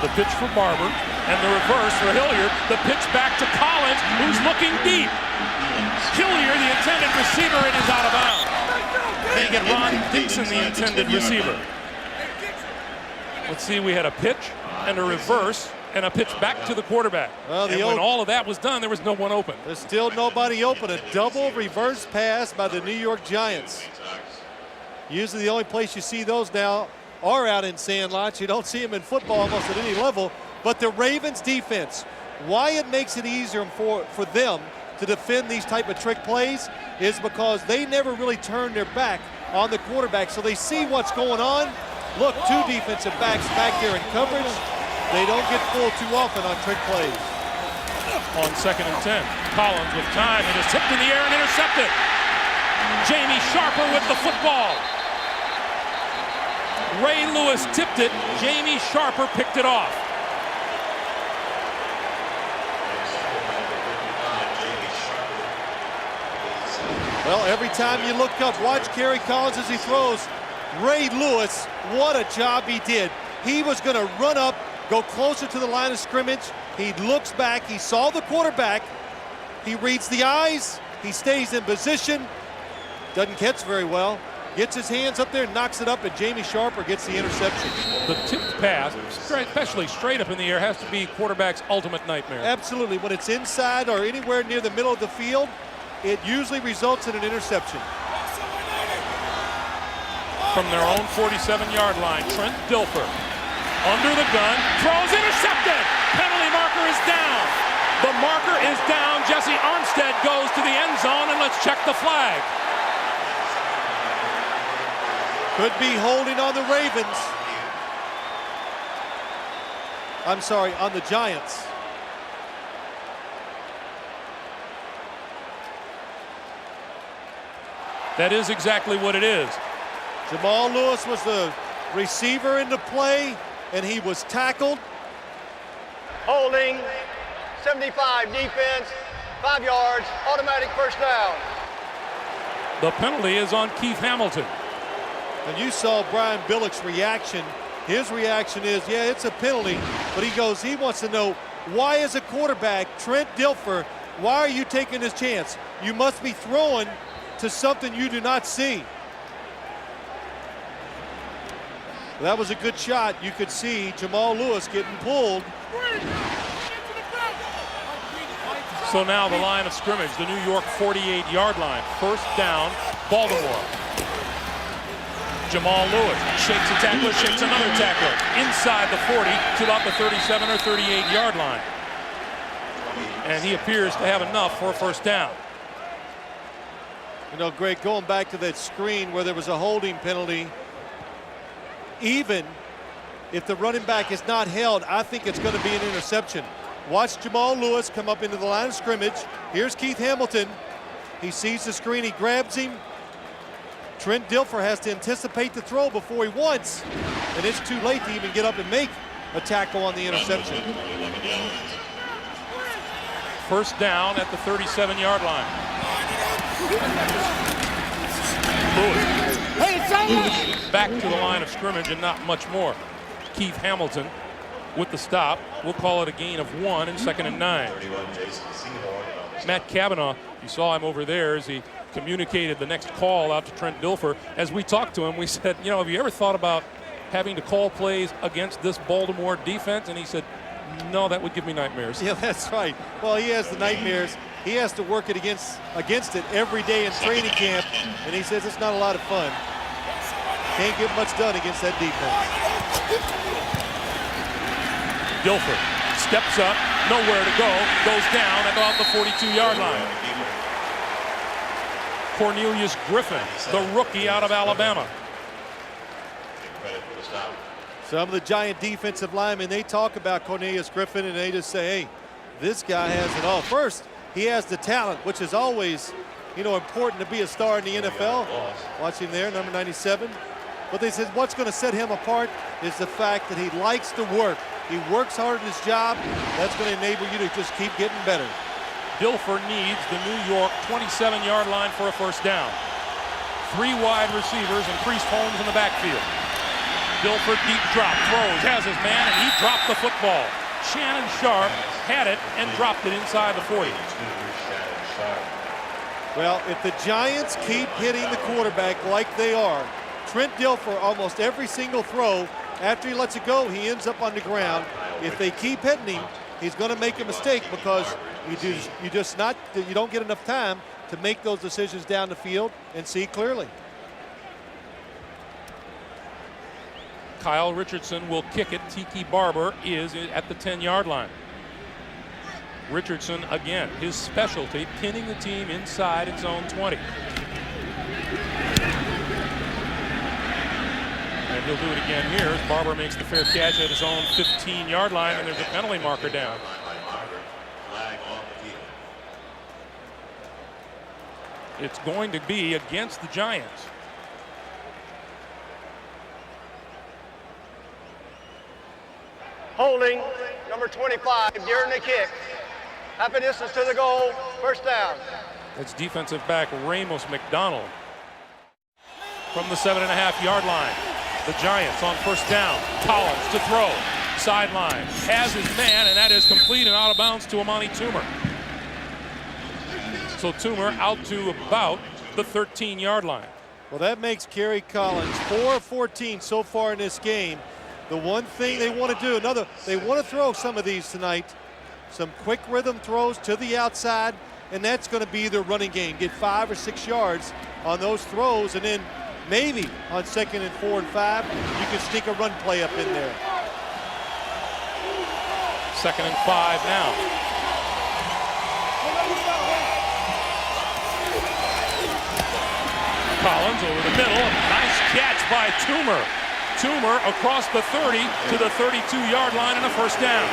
The pitch for Barber and the reverse for Hilliard. The pitch back to Collins, who's looking deep. Hilliard, the intended receiver, and is out of bounds. They get Ron Dixon, the intended receiver. Let's see, we had a pitch and a reverse and a pitch back to the quarterback. Well, and when all of that was done, there was no one open. There's still nobody open. A double reverse pass by the New York Giants. Usually the only place you see those now are out in sandlots. You don't see them in football almost at any level. But the Ravens defense, why it makes it easier for them to defend these type of trick plays is because they never really turn their back on the quarterback. So they see what's going on. Look, 2 defensive backs back there in coverage. They don't get fooled too often on trick plays. On 2nd and 10, Collins with time. It is tipped in the air and intercepted. Jamie Sharper with the football. Ray Lewis tipped it. Jamie Sharper picked it off. Well, every time you look up, watch Kerry Collins as he throws. Ray Lewis, what a job he did. He was going to run up, go closer to the line of scrimmage. He looks back. He saw the quarterback. He reads the eyes. He stays in position. Doesn't catch very well. gets his hands up there, knocks it up, and Jamie Sharper gets the interception. The tipped pass, especially straight up in the air, has to be quarterback's ultimate nightmare. Absolutely. When it's inside or anywhere near the middle of the field, it usually results in an interception. From their own 47-yard line, Trent Dilfer, under the gun, throws, intercepted! Penalty marker is down. The marker is down. Jesse Armstead goes to the end zone, and let's check the flag. Could be holding on the Ravens. I'm sorry, on the Giants. That is exactly what it is. Jamal Lewis was the receiver in the play, and he was tackled. Holding, 75 defense, 5 yards, automatic first down. The penalty is on Keith Hamilton. And you saw Brian Billick's reaction. His reaction is, yeah, it's a penalty, but he wants to know, why as a quarterback, Trent Dilfer, why are you taking this chance? You must be throwing to something you do not see. That was a good shot. You could see Jamal Lewis getting pulled. So now the line of scrimmage, the New York 48-yard line. First down, Baltimore. Jamal Lewis shakes a tackler, shakes another tackler. Inside the 40 to about the 37 or 38-yard line. And he appears to have enough for a first down. You know, Greg, going back to that screen where there was a holding penalty, even if the running back is not held, I think it's going to be an interception. Watch Jamal Lewis come up into the line of scrimmage. Here's Keith Hamilton. He sees the screen, he grabs him. Trent Dilfer has to anticipate the throw before he wants, and it's too late to even get up and make a tackle on the interception. First down at the 37-yard line. Lewis back to the line of scrimmage and not much more. Keith Hamilton with the stop. We'll call it a gain of 1 and 2nd and 9. Matt Cavanaugh, you saw him over there as he communicated the next call out to Trent Dilfer. As we talked to him, we said, you know, have you ever thought about having to call plays against this Baltimore defense? And he said, no, that would give me nightmares. Yeah, that's right. Well, he has the nightmares. He has to work it against it every day in training camp, and he says it's not a lot of fun. Can't get much done against that defense. Dilfer steps up, nowhere to go, goes down at about the 42-yard line. Cornelius Griffin, the rookie out of Alabama. Some of the Giant defensive linemen, they talk about Cornelius Griffin, and they just say, hey, this guy has it all. First, he has the talent, which is always, you know, important to be a star in the NFL. Watch him there, number 97. But they said what's going to set him apart is the fact that he likes to work. He works hard at his job. That's going to enable you to just keep getting better. Dilfer needs the New York 27-yard line for a first down. 3 wide receivers and Priest Holmes in the backfield. Dilfer deep drop, throws, has his man, and he dropped the football. Shannon Sharp had it and dropped it inside the 40. Well, if the Giants keep hitting the quarterback like they are, Trent Dilfer, almost every single throw, after he lets it go, he ends up on the ground. If they keep hitting him, he's going to make a mistake because you don't get enough time to make those decisions down the field and see clearly. Kyle Richardson will kick it. Tiki Barber is at the 10-yard line. Richardson, again, his specialty, pinning the team inside its own 20. And he'll do it again here as Barber makes the fair catch at his own 15-yard line, and there's a penalty marker down. It's going to be against the Giants. Holding, number 25, during the kick. Half a distance to the goal, first down. That's defensive back Ramos McDonald. From the 7.5-yard line, the Giants on first down. Collins to throw, sideline, has his man, and that is complete and out of bounds to Amani Toomer. So Toomer out to about the 13-yard line. Well, that makes Kerry Collins 4 of 14 so far in this game. The one thing they want to do, they want to throw some of these tonight. Some quick rhythm throws to the outside, and that's going to be their running game. Get 5 or 6 yards on those throws, and then maybe on 2nd and 4 and 5, you can sneak a run play up in there. 2nd and 5 now. Collins over the middle. Nice catch by Toomer. Toomer across the 30 to the 32-yard line and a first down.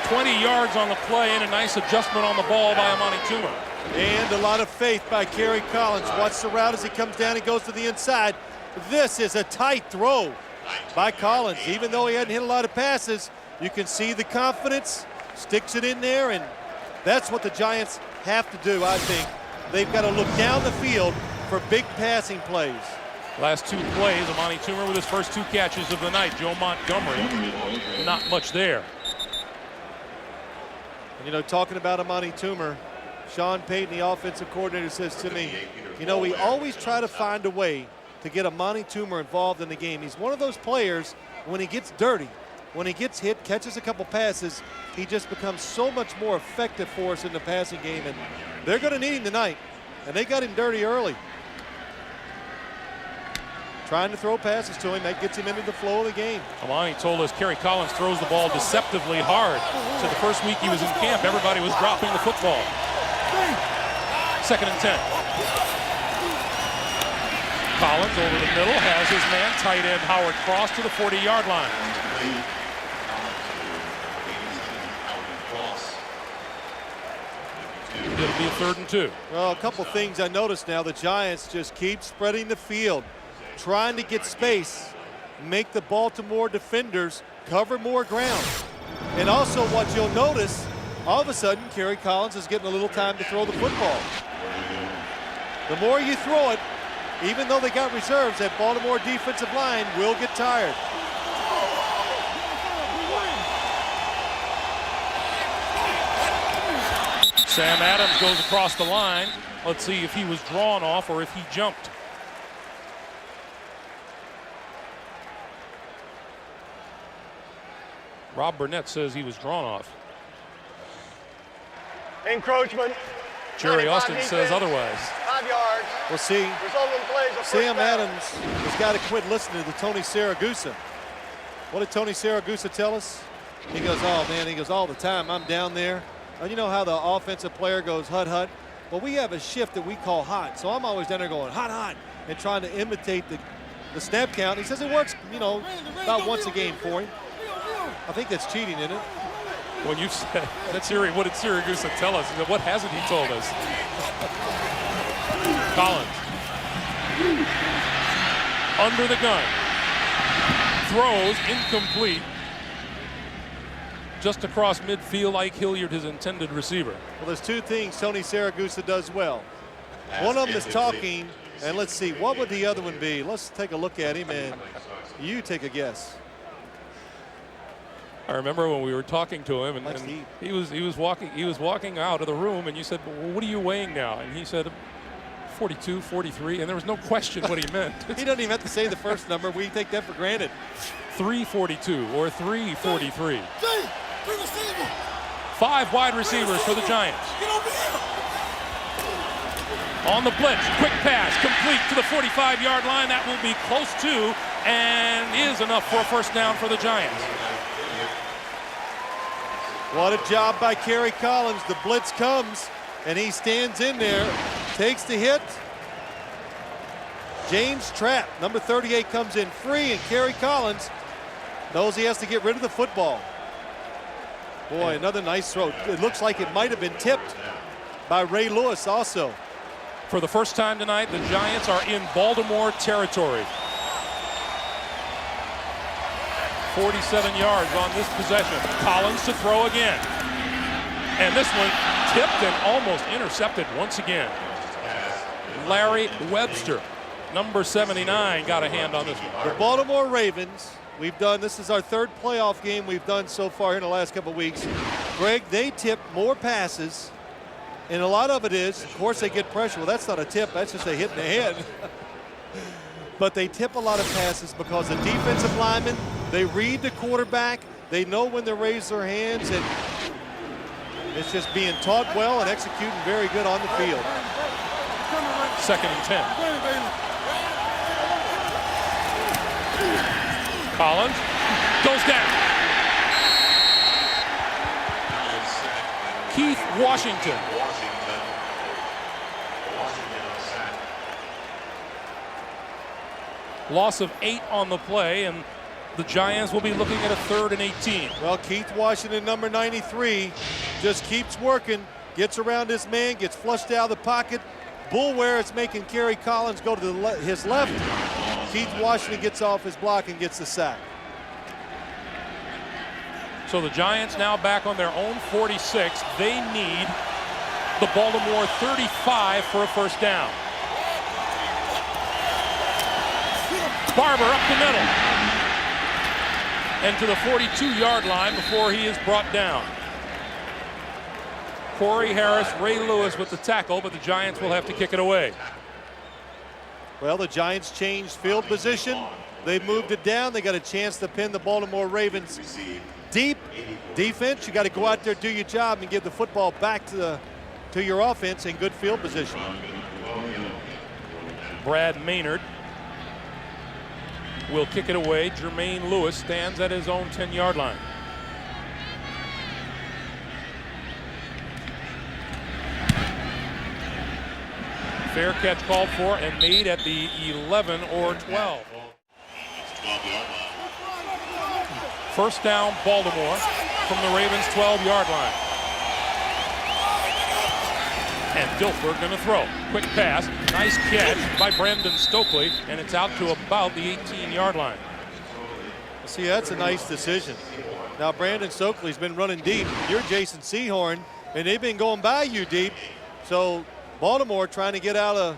20 yards on the play and a nice adjustment on the ball by Amani Toomer. And a lot of faith by Kerry Collins. Watch the route as he comes down. He goes to the inside. This is a tight throw by Collins. Even though he hadn't hit a lot of passes, you can see the confidence. Sticks it in there, and that's what the Giants have to do, I think. They've got to look down the field for big passing plays. Last 2 plays, Amani Toomer with his first 2 catches of the night. Joe Montgomery, not much there. And, you know, talking about Amani Toomer, Sean Payton, the offensive coordinator, says to me, you know, we always try to find a way to get Amani Toomer involved in the game. He's one of those players, when he gets dirty, when he gets hit, catches a couple passes, he just becomes so much more effective for us in the passing game. And they're going to need him tonight, and they got him dirty early. Trying to throw passes to him, that gets him into the flow of the game. Amani told us Kerry Collins throws the ball deceptively hard. So the first week he was in camp, everybody was dropping the football. 2nd and 10. Collins over the middle, has his man, tight end Howard Cross to the 40-yard line. It'll be a 3rd and 2. Well, a couple things I noticed now. The Giants just keep spreading the field, trying to get space, make the Baltimore defenders cover more ground. And also what you'll notice, all of a sudden, Kerry Collins is getting a little time to throw the football. The more you throw it, even though they got reserves, that Baltimore defensive line will get tired. Sam Adams goes across the line. Let's see if he was drawn off or if he jumped. Rob Burnett says he was drawn off. Encroachment. Jerry Austin says otherwise. 5 yards. We'll see. Result of the plays are Sam first down. Adams has got to quit listening to Tony Saragusa. What did Tony Saragusa tell us? He goes, oh man, he goes, all the time I'm down there. And you know how the offensive player goes hut hut? Well, we have a shift that we call hot. So I'm always down there going hot hot and trying to imitate the snap count. He says it works, you know, about once a game for him. I think that's cheating, isn't it? When you said, what did Siragusa tell us? He said, what hasn't he told us? Collins. Under the gun. Throws incomplete. Just across midfield, Ike Hilliard, his intended receiver. Well, there's 2 things Tony Saragusa does well. One of them is talking, and let's see, what would the other one be? Let's take a look at him, and you take a guess. I remember when we were talking to him, and he was walking out of the room, and you said, well, what are you weighing now? And he said, 42, 43, and there was no question what he meant. He doesn't even have to say the first number. We take that for granted. 342 or 343. 5 wide receivers for the Giants. On the blitz, quick pass, complete to the 45-yard line. That will be close to and is enough for a first down for the Giants. What a job by Kerry Collins. The blitz comes, and he stands in there, takes the hit. James Trapp, number 38, comes in free, and Kerry Collins knows he has to get rid of the football. Boy, another nice throw. It looks like it might have been tipped by Ray Lewis also. For the first time tonight, the Giants are in Baltimore territory. 47 yards on this possession. Collins to throw again. And this one tipped and almost intercepted once again. Larry Webster, number 79, got a hand on this one. The Baltimore Ravens, this is our 3rd playoff game we've done so far in the last couple of weeks. Greg, they tipped more passes And a lot of it is, of course, they get pressure. Well, that's not a tip. That's just a hit in the head. But they tip a lot of passes because the defensive linemen, they read the quarterback. They know when to raise their hands. And it's just being taught well and executing very good on the field. 2nd and 10. Collins goes down. Keith Washington. Loss of 8 on the play, and the Giants will be looking at a 3rd and 18. Well, Keith Washington, number 93, just keeps working, gets around his man, gets flushed out of the pocket. Bullware is making Kerry Collins go to his left. Keith Washington gets off his block and gets the sack. So the Giants now back on their own 46. They need the Baltimore 35 for a 1st down. Barber up the middle and to the 42-yard line before he is brought down. Corey Harris, Ray Lewis with the tackle, but the Giants will have to kick it away. Well, the Giants changed field position. They moved it down. They got a chance to pin the Baltimore Ravens deep. Defense, you got to go out there, do your job, and give the football back to your offense in good field position. Brad Maynard will kick it away. Jermaine Lewis stands at his own 10-yard line. Fair catch called for and made at the 11 or 12. 1st down, Baltimore from the Ravens' 12-yard line. And Dilfer going to throw. Quick pass, nice catch by Brandon Stokely, and it's out to about the 18-yard line. See, that's a nice decision. Now, Brandon Stokely's been running deep. You're Jason Sehorn, and they've been going by you deep. So Baltimore trying to get out of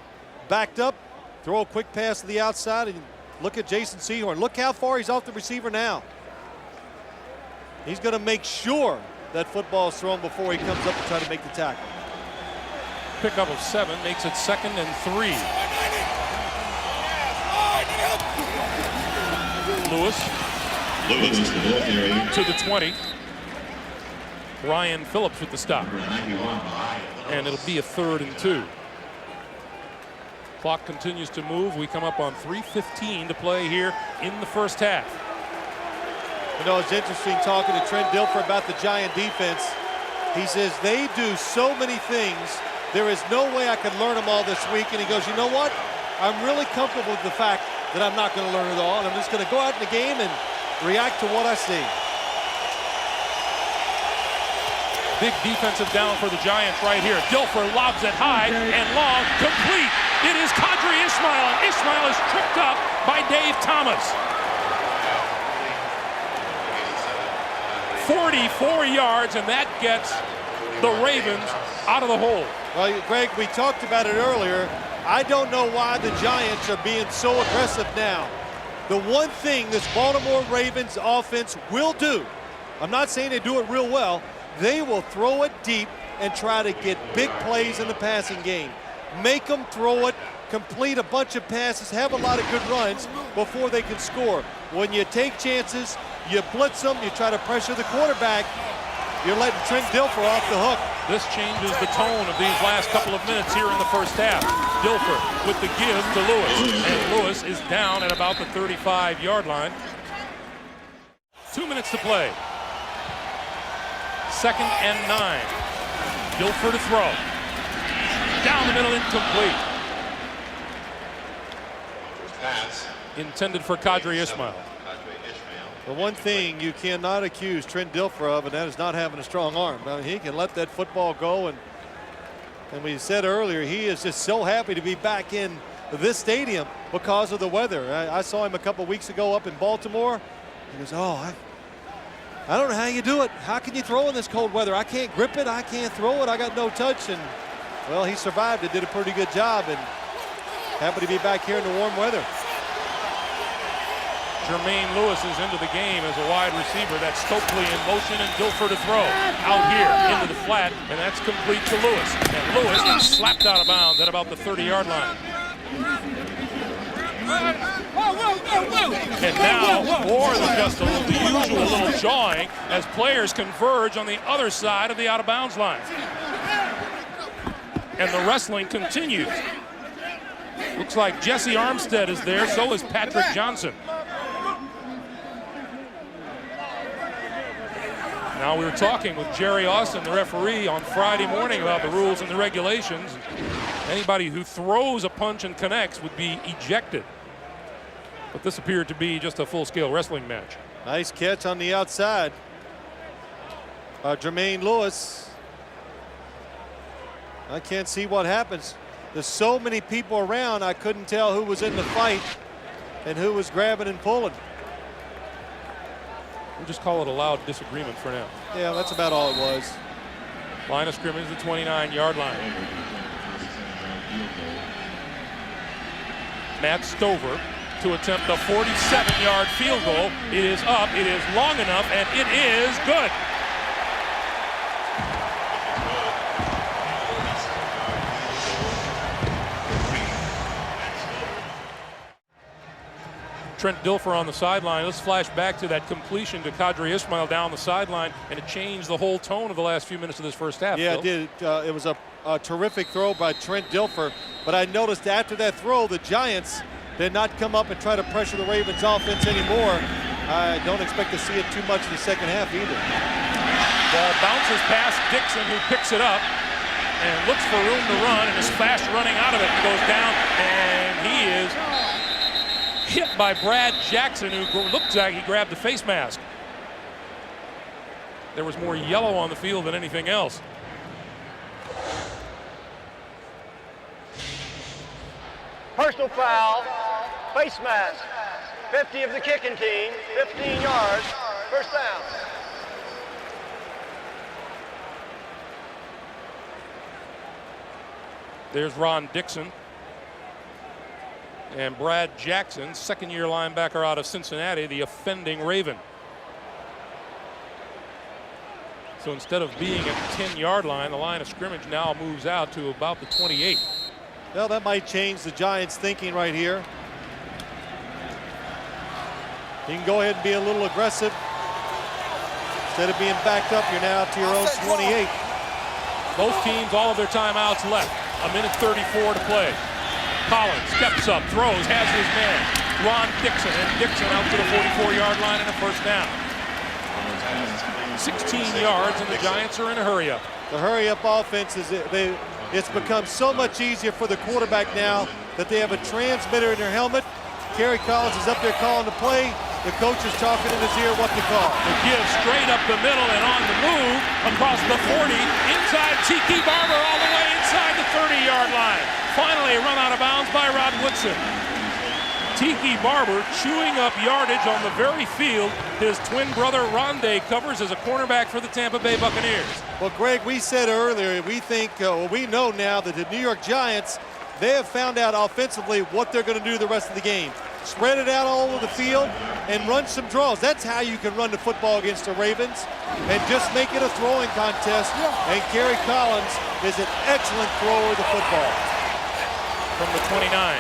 backed up, throw a quick pass to the outside, and look at Jason Sehorn. Look how far he's off the receiver now. He's going to make sure that football is thrown before he comes up to try to make the tackle. Pickup of 7 makes it 2nd and 3. Lewis to the 20. Ryan Phillips with the stop. And it'll be a 3rd and 2. Clock continues to move. We come up on 3:15 to play here in the 1st half. You know, it's interesting talking to Trent Dilfer about the Giant defense. He says they do so many things. There is no way I could learn them all this week. And he goes, you know what? I'm really comfortable with the fact that I'm not going to learn it all. And I'm just going to go out in the game and react to what I see. Big defensive down for the Giants right here. Dilfer lobs it high and long, complete. It is Qadry Ismail, and Ismail is tripped up by Dave Thomas. 44 yards, and that gets the Ravens out of the hole. Well, Greg, we talked about it earlier. I don't know why the Giants are being so aggressive now. The one thing this Baltimore Ravens offense will do, I'm not saying they do it real well, they will throw it deep and try to get big plays in the passing game. Make them throw it, complete a bunch of passes, have a lot of good runs before they can score. When you take chances, you blitz them, you try to pressure the quarterback, you're letting Trent Dilfer off the hook. This changes the tone of these last couple of minutes here in the 1st half. Dilfer with the give to Lewis, and Lewis is down at about the 35-yard line. 2 minutes to play. 2nd and 9. Dilfer to throw. Down the middle, incomplete. Intended for Qadry Ismail. The one thing you cannot accuse Trent Dilfer of, and that is not having a strong arm. I mean, he can let that football go, and we said earlier, he is just so happy to be back in this stadium because of the weather. I saw him a couple weeks ago up in Baltimore. He goes, oh, I don't know how you do it. How can you throw in this cold weather? I can't grip it. I can't throw it. I got no touch. And, well, he survived it, did a pretty good job, and happy to be back here in the warm weather. Jermaine Lewis is into the game as a wide receiver. That's Stokely in motion, and Dilfer to throw out here into the flat, and that's complete to Lewis. And Lewis is slapped out of bounds at about the 30-yard line. And now, more than just the usual little jawing as players converge on the other side of the out-of-bounds line. And the wrestling continues. Looks like Jesse Armstead is there, so is Patrick Johnson. Now, we were talking with Jerry Austin, the referee, on Friday morning about the rules and the regulations. Anybody who throws a punch and connects would be ejected. But this appeared to be just a full-scale wrestling match. Nice catch on the outside. Jermaine Lewis. I can't see what happens. There's so many people around, I couldn't tell who was in the fight and who was grabbing and pulling. We'll just call it a loud disagreement for now. Yeah, that's about all it was. Line of scrimmage, the 29-yard line. Matt Stover to attempt a 47-yard field goal. It is up, it is long enough, and it is good. Trent Dilfer on the sideline. Let's flash back to that completion to Qadri Ismail down the sideline, and it changed the whole tone of the last few minutes of this first half. Yeah, Phil. it did. It was a terrific throw by Trent Dilfer, but I noticed after that throw, the Giants did not come up and try to pressure the Ravens offense anymore. I don't expect to see it too much in the second half either. Ball bounces past Dixon, who picks it up and looks for room to run and is fast running out of it and goes down, and he is hit by Brad Jackson, who looked like he grabbed the face mask. There was more yellow on the field than anything else. Personal foul, face mask. 50 of the kicking team, 15 yards, first down. There's Ron Dixon. And Brad Jackson, second-year linebacker out of Cincinnati, the offending Raven. So instead of being at the 10-yard line, the line of scrimmage now moves out to about the 28. Well, that might change the Giants' thinking right here. You can go ahead and be a little aggressive. Instead of being backed up, you're now to your own 28. Both teams, all of their timeouts left. A minute 34 to play. Collins steps up, throws, has his man. Ron Dixon, and Dixon out to the 44-yard line and a first down. 16 yards, and the Giants are in a hurry-up. The hurry-up offense it's become so much easier for the quarterback now that they have a transmitter in their helmet. Kerry Collins is up there calling the play. The coach is talking in his ear what to call. The give straight up the middle and on the move across the 40, inside Tiki Barber all the way inside the 30-yard line. Finally run out of bounds by Rod Woodson. Tiki Barber chewing up yardage on the very field his twin brother Rondé covers as a cornerback for the Tampa Bay Buccaneers. Well, Greg, we said earlier, we think, we know now that the New York Giants, they have found out offensively what they're going to do the rest of the game. Spread it out all over the field and run some draws. That's how you can run the football against the Ravens, and just make it a throwing contest. And Kerry Collins is an excellent thrower of the football. From the 29.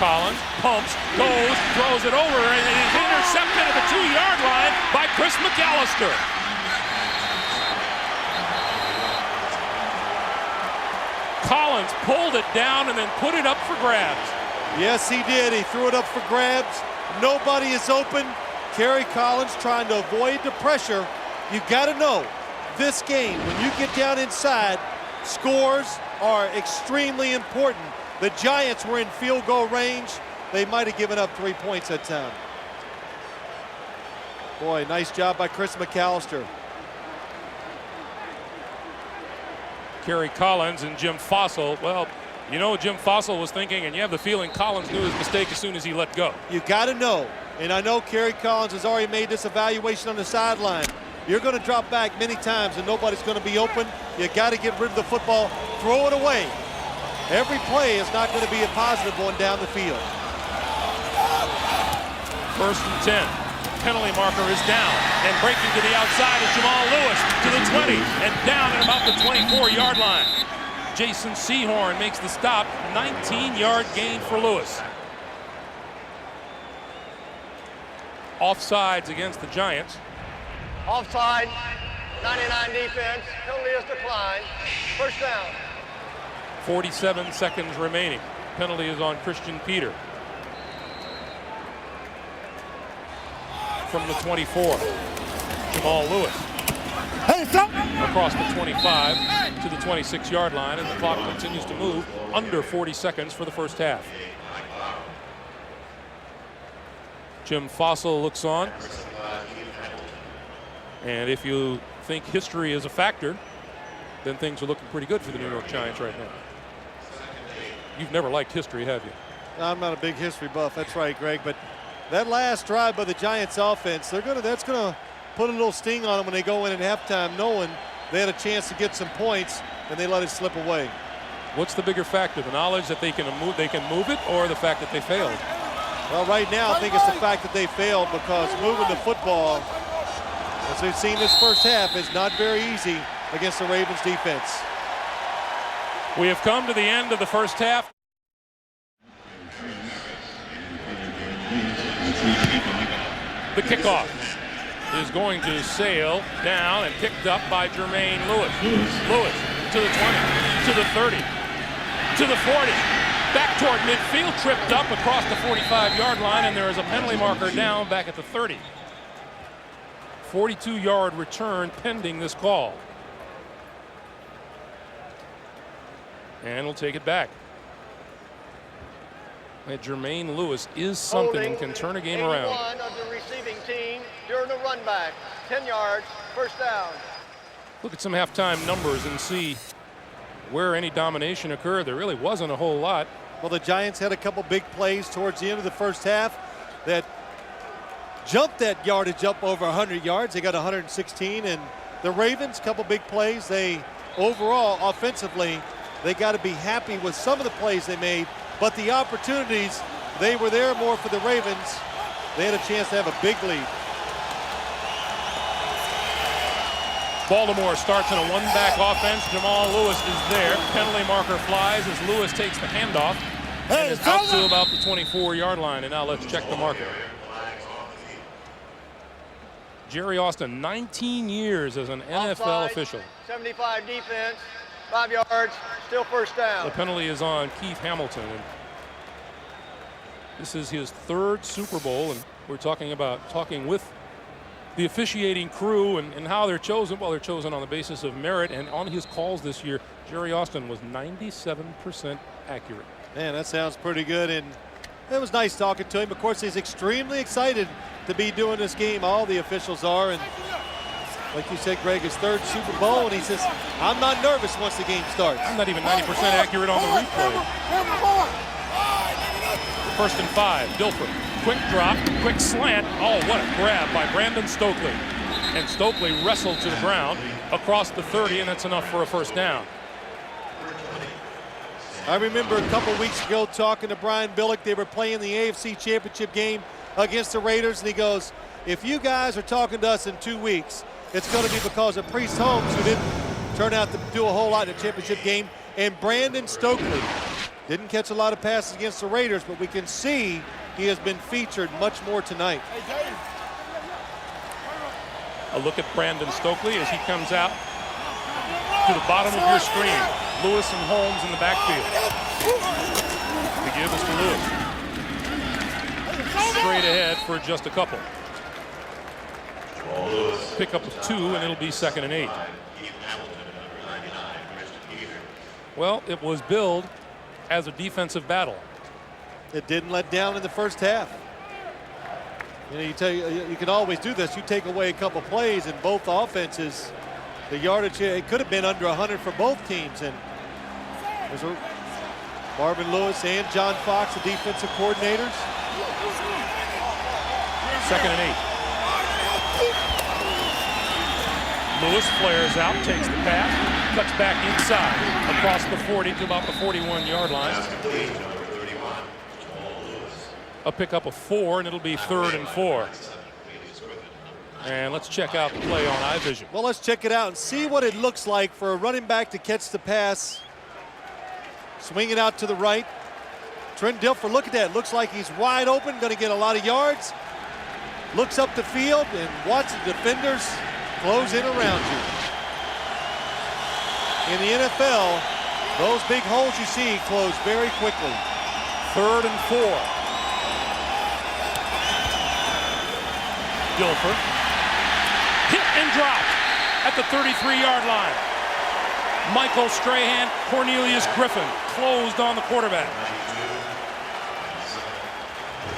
Collins pumps, goes, throws it over, and it is intercepted at the 2-yard line by Chris McAllister. Collins pulled it down and then put it up for grabs. Yes, he did. He threw it up for grabs. Nobody is open. Kerry Collins trying to avoid the pressure. You got to know, this game, when you get down inside, scores are extremely important. The Giants were in field goal range. They might have given up 3 points that time. Boy, nice job by Chris McAllister. Kerry Collins and Jim Fossil. Well, you know what Jim Fossil was thinking, and you have the feeling Collins knew his mistake as soon as he let go. You got to know, and I know Kerry Collins has already made this evaluation on the sideline. You're going to drop back many times and nobody's going to be open. You got to get rid of the football, throw it away. Every play is not going to be a positive one down the field. First and 10. penalty marker is down. And breaking to the outside is Jamal Lewis to the 20 and down at about the 24-yard line. Jason Sehorn makes the stop. 19-yard gain for Lewis. Offsides against the Giants. Offside, 99 defense, penalty is declined. First down. 47 seconds remaining. Penalty is on Christian Peter. From the 24, Jamal Lewis. Across the 25 to the 26-yard line, and the clock continues to move. Under 40 seconds for the first half. Jim Fossil looks on. And if you think history is a factor, then things are looking pretty good for the New York Giants right now. You've never liked history, have you? I'm not a big history buff. That's right, Greg. But that last drive by the Giants offense, that's gonna put a little sting on them when they go in at halftime, knowing they had a chance to get some points and they let it slip away. What's the bigger factor, the knowledge that they can move it, or the fact that they failed? Well, right now I think it's the fact that they failed, because moving the football, as we've seen this first half, is not very easy against the Ravens defense. We have come to the end of the first half. The kickoff is going to sail down and picked up by Jermaine Lewis. Lewis to the 20, to the 30, to the 40. Back toward midfield, tripped up across the 45-yard line, and there is a penalty marker down back at the 30. 42-yard return pending this call. And we'll take it back. And Jermaine Lewis is something and can turn a game around. 81 of the receiving team during the run back. 10 yards, first down. Look at some halftime numbers and see where any domination occurred. There really wasn't a whole lot. Well, the Giants had a couple big plays towards the end of the first half that jumped that yardage up over 100 yards. They got 116. And the Ravens, couple big plays. They overall, offensively, they got to be happy with some of the plays they made. But the opportunities, they were there more for the Ravens. They had a chance to have a big lead. Baltimore starts in a one-back offense. Jamal Lewis is there. Penalty marker flies as Lewis takes the handoff and is out to about the 24-yard line. And now let's check the marker. Jerry Austin, 19 years as an NFL Offside, official. 75 defense, 5 yards, still first down. The penalty is on Keith Hamilton. And this is his third Super Bowl, and we're talking with the officiating crew and how they're chosen. Well, they're chosen on the basis of merit, and on his calls this year, Jerry Austin was 97% accurate. Man, that sounds pretty good, and it was nice talking to him. Of course, he's extremely excited to be doing this game. All the officials are, and like you said, Greg, his third Super Bowl, and he says, I'm not nervous once the game starts. I'm not even 90% accurate on the replay. First and 5, Dilfer. Quick drop, quick slant. Oh, what a grab by Brandon Stokely. And Stokely wrestled to the ground across the 30, and that's enough for a first down. I remember a couple weeks ago talking to Brian Billick. They were playing the AFC Championship game against the Raiders, and he goes, if you guys are talking to us in 2 weeks, it's going to be because of Priest Holmes, who didn't turn out to do a whole lot in the championship game, and Brandon Stokely. Didn't catch a lot of passes against the Raiders, but we can see he has been featured much more tonight. A look at Brandon Stokely as he comes out to the bottom of your screen. Lewis and Holmes in the backfield. The give is to Lewis. Straight ahead for just a couple. Pick up of 2, and it'll be 2nd and 8. Well, it was billed as a defensive battle. It didn't let down in the first half. You know, you can always do this. You take away a couple plays in both offenses, the yardage, it could have been under 100 for both teams. And there's Marvin Lewis and John Fox, the defensive coordinators. 2nd and 8. Lewis flares out, takes the pass, cuts back inside across the 40 to about the 41-yard line. A pickup of 4, and it'll be 3rd and 4. And let's check out the play on iVision. Well, let's check it out and see what it looks like for a running back to catch the pass. Swinging out to the right. Trent Dilfer, look at that. Looks like he's wide open, going to get a lot of yards. Looks up the field and watch the defenders close in around you. In the NFL, those big holes you see close very quickly. 3rd and 4. Dilfer. Hit and drop at the 33-yard line. Michael Strahan, Cornelius Griffin closed on the quarterback.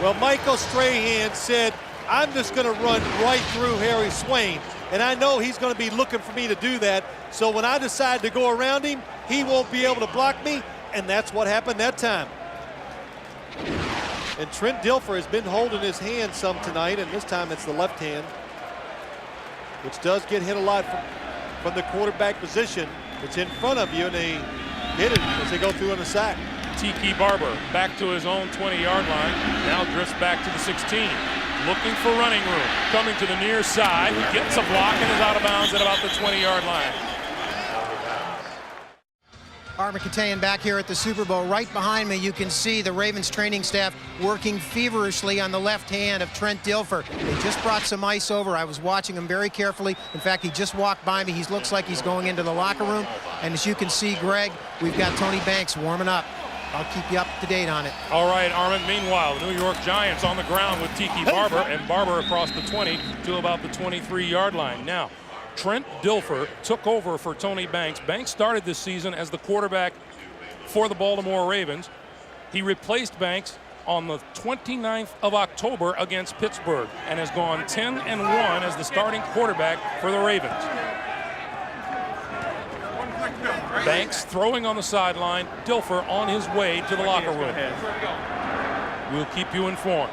Well, Michael Strahan said, I'm just going to run right through Harry Swain. And I know he's going to be looking for me to do that. So when I decide to go around him, he won't be able to block me. And that's what happened that time. And Trent Dilfer has been holding his hand some tonight, and this time it's the left hand, which does get hit a lot from the quarterback position. It's in front of you, and they hit it as they go through on the sack. Tiki Barber back to his own 20-yard line. Now drifts back to the 16. Looking for running room. Coming to the near side. He gets a block and is out of bounds at about the 20-yard line. Armikatayan back here at the Super Bowl. Right behind me, you can see the Ravens training staff working feverishly on the left hand of Trent Dilfer. They just brought some ice over. I was watching him very carefully. In fact, he just walked by me. He looks like he's going into the locker room. And as you can see, Greg, we've got Tony Banks warming up. I'll keep you up to date on it. All right, Armin. Meanwhile, the New York Giants on the ground with Tiki Barber, and Barber across the 20 to about the 23-yard line. Now, Trent Dilfer took over for Tony Banks. Banks started this season as the quarterback for the Baltimore Ravens. He replaced Banks on the 29th of October against Pittsburgh and has gone 10-1 as the starting quarterback for the Ravens. Banks throwing on the sideline, Dilfer on his way to the locker room. We'll keep you informed.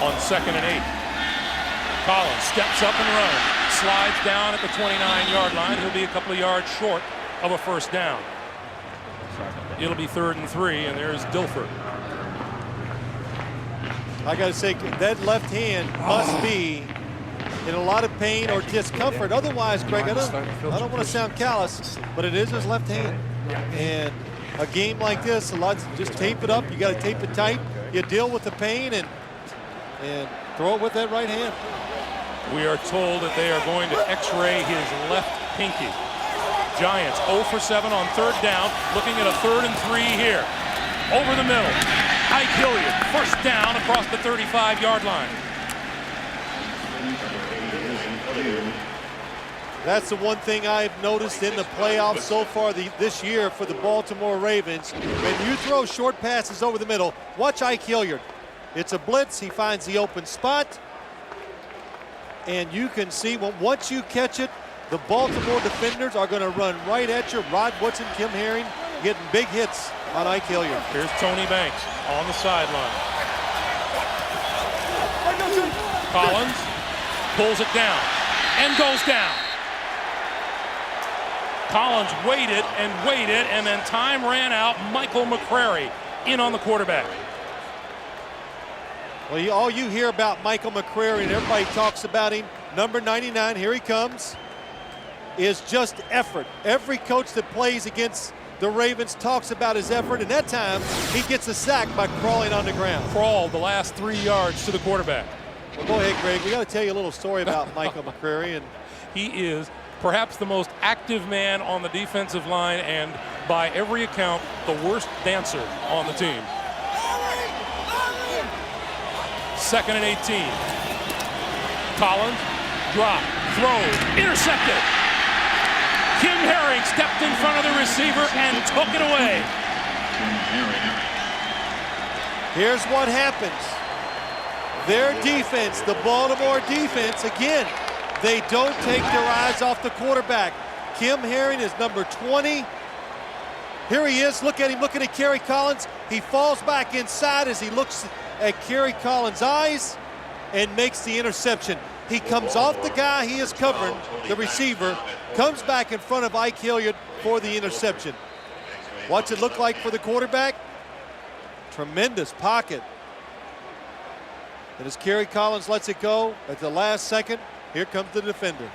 On 2nd and 8. Collins steps up and runs. Slides down at the 29-yard line. He'll be a couple of yards short of a first down. It'll be 3rd and 3, and there's Dilfer. I got to say, that left hand must be in a lot of pain or discomfort. Otherwise, Greg, I don't want to sound callous, but it is his left hand. And a game like this, just tape it up. You got to tape it tight. You deal with the pain and throw it with that right hand. We are told that they are going to x-ray his left pinky. Giants 0 for 7 on 3rd down, looking at a 3rd and 3 here. Over the middle. Ike Hilliard, first down across the 35-yard line. That's the one thing I've noticed in the playoffs so far this year for the Baltimore Ravens. When you throw short passes over the middle, watch Ike Hilliard. It's a blitz. He finds the open spot. And you can see once you catch it, the Baltimore defenders are going to run right at you. Rod Woodson, Kim Herring getting big hits on Ike Hilliard. Here's Tony Banks on the sideline. Collins pulls it down and goes down. Collins waited, and then time ran out. Michael McCrary in on the quarterback. Well, all you hear about Michael McCrary, and everybody talks about him, number 99, here he comes, is just effort. Every coach that plays against the Ravens talks about his effort, and that time he gets a sack by crawling on the ground. Crawled the last 3 yards to the quarterback. Well, go ahead, Greg. We got to tell you a little story about Michael McCrary. And he is perhaps the most active man on the defensive line, and by every account, the worst dancer on the team. 2nd and 18. Collins, drop, throw, intercepted. Kim Herring stepped in front of the receiver and took it away. Here's what happens. Their defense, the Baltimore defense, again, they don't take their eyes off the quarterback. Kim Herring is number 20. Here he is. Look at him looking at Kerry Collins. He falls back inside as he looks at Kerry Collins' eyes and makes the interception. He comes off the guy he is covering, the receiver, comes back in front of Ike Hilliard for the interception. What's it look like for the quarterback? Tremendous pocket. And as Kerry Collins lets it go at the last second, here comes the defender.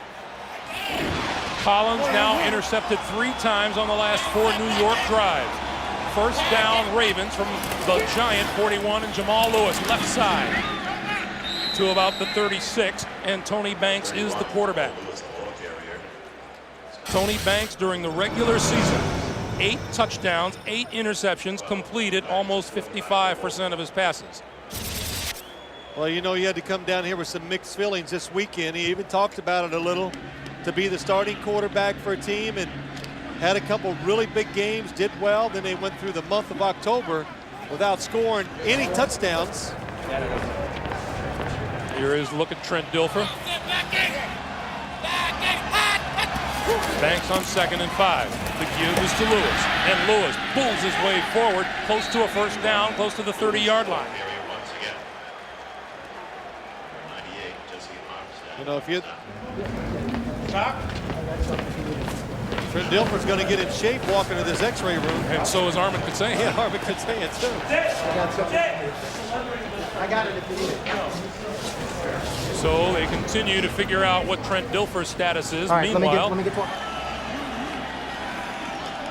Collins now intercepted 3 times on the last 4 New York drives. First down Ravens from the Giant 41, and Jamal Lewis left side to about the 36, and Tony Banks is the quarterback. Tony Banks during the regular season, 8 touchdowns, 8 interceptions, completed almost 55% of his passes. Well, you know, he had to come down here with some mixed feelings this weekend. He even talked about it a little, to be the starting quarterback for a team, and had a couple really big games, did well. Then they went through the month of October without scoring any touchdowns. Here is a look at Trent Dilfer. Banks on 2nd and 5. The give is to Lewis, and Lewis pulls his way forward, close to a first down, close to the 30-yard line. You know, if you... Trent Dilfer's going to get in shape walking to this X-ray room. And so is Armin Katsay. Yeah, Armin Katsay too. I got it if you need it. So they continue to figure out what Trent Dilfer's status is. All right, Meanwhile, let me get one.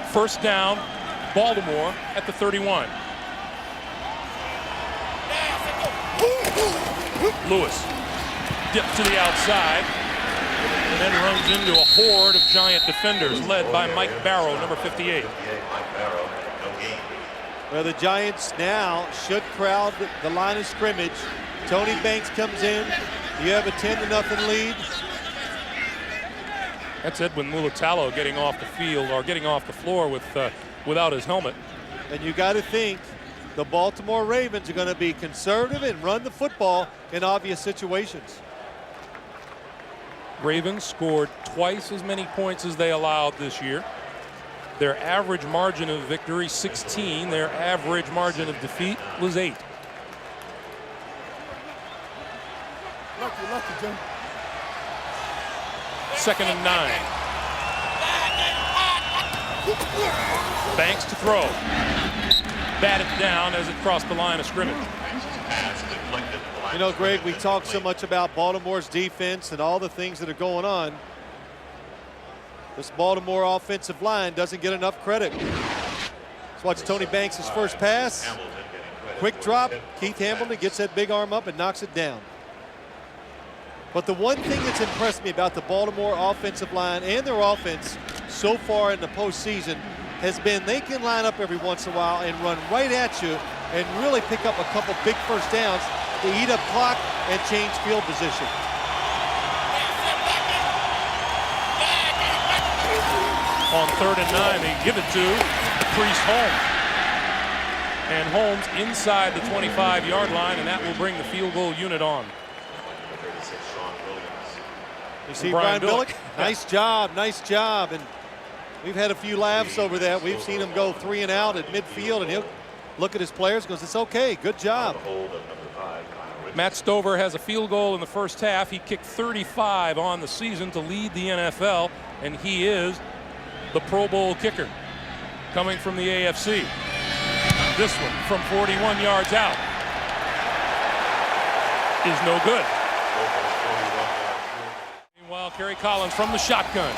first down, Baltimore at the 31. Lewis dipped to the outside and then runs into a horde of Giant defenders led by Mike Barrow, number 58. Well, the Giants now should crowd the line of scrimmage. Tony Banks comes in. You have a 10-0 lead. That's Edwin Mulatalo getting off the field, or getting off the floor with without his helmet. And you got to think the Baltimore Ravens are going to be conservative and run the football in obvious situations. Ravens scored twice as many points as they allowed this year. Their average margin of victory, 16. Their average margin of defeat was 8. Lucky, Jim. 2nd and 9. Banks to throw. Batted down as it crossed the line of scrimmage. You know, Greg, we talk so much about Baltimore's defense and all the things that are going on. This Baltimore offensive line doesn't get enough credit. Let's watch Tony Banks' first pass. Quick drop. Keith Hamilton gets that big arm up and knocks it down. But the one thing that's impressed me about the Baltimore offensive line and their offense so far in the postseason has been they can line up every once in a while and run right at you and really pick up a couple big first downs to eat up clock and change field position. On 3rd and 9, they give it to Priest Holmes. And Holmes inside the 25-yard line, and that will bring the field goal unit on. You see Brian Billick? Nice job, nice job. And we've had a few laughs over that. We've seen him go 3 and out at midfield, and he'll look at his players and goes, it's okay, good job. Matt Stover has a field goal in the first half. He kicked 35 on the season to lead the NFL, and he is the Pro Bowl kicker coming from the AFC. This one from 41 yards out is no good. Meanwhile, Kerry Collins from the shotgun.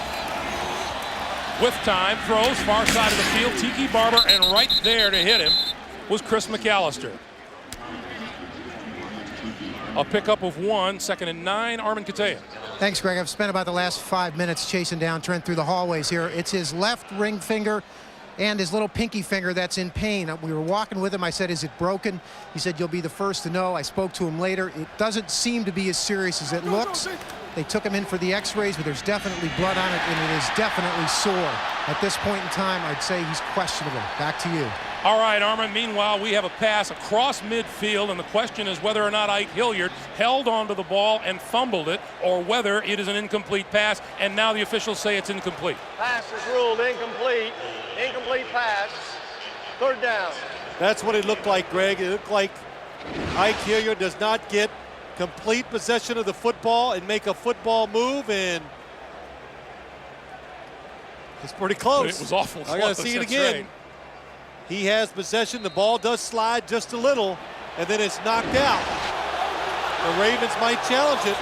With time, throws far side of the field. Tiki Barber, and right there to hit him was Chris McAllister. A pickup of 1, 2nd and 9, Armin Katea. Thanks, Greg. I've spent about the last 5 minutes chasing down Trent through the hallways here. It's his left ring finger and his little pinky finger that's in pain. We were walking with him. I said, is it broken? He said, you'll be the first to know. I spoke to him later. It doesn't seem to be as serious as it looks. They took him in for the x-rays, but there's definitely blood on it, and it is definitely sore. At this point in time, I'd say he's questionable. Back to you. All right, Armin. Meanwhile, we have a pass across midfield, and the question is whether or not Ike Hilliard held onto the ball and fumbled it, or whether it is an incomplete pass, and now the officials say it's incomplete. Pass is ruled incomplete. Incomplete pass. 3rd down. That's what it looked like, Greg. It looked like Ike Hilliard does not get complete possession of the football and make a football move, and it's pretty close. It was awful close. I got to see it again. Right. He has possession. The ball does slide just a little, and then it's knocked out. The Ravens might challenge it.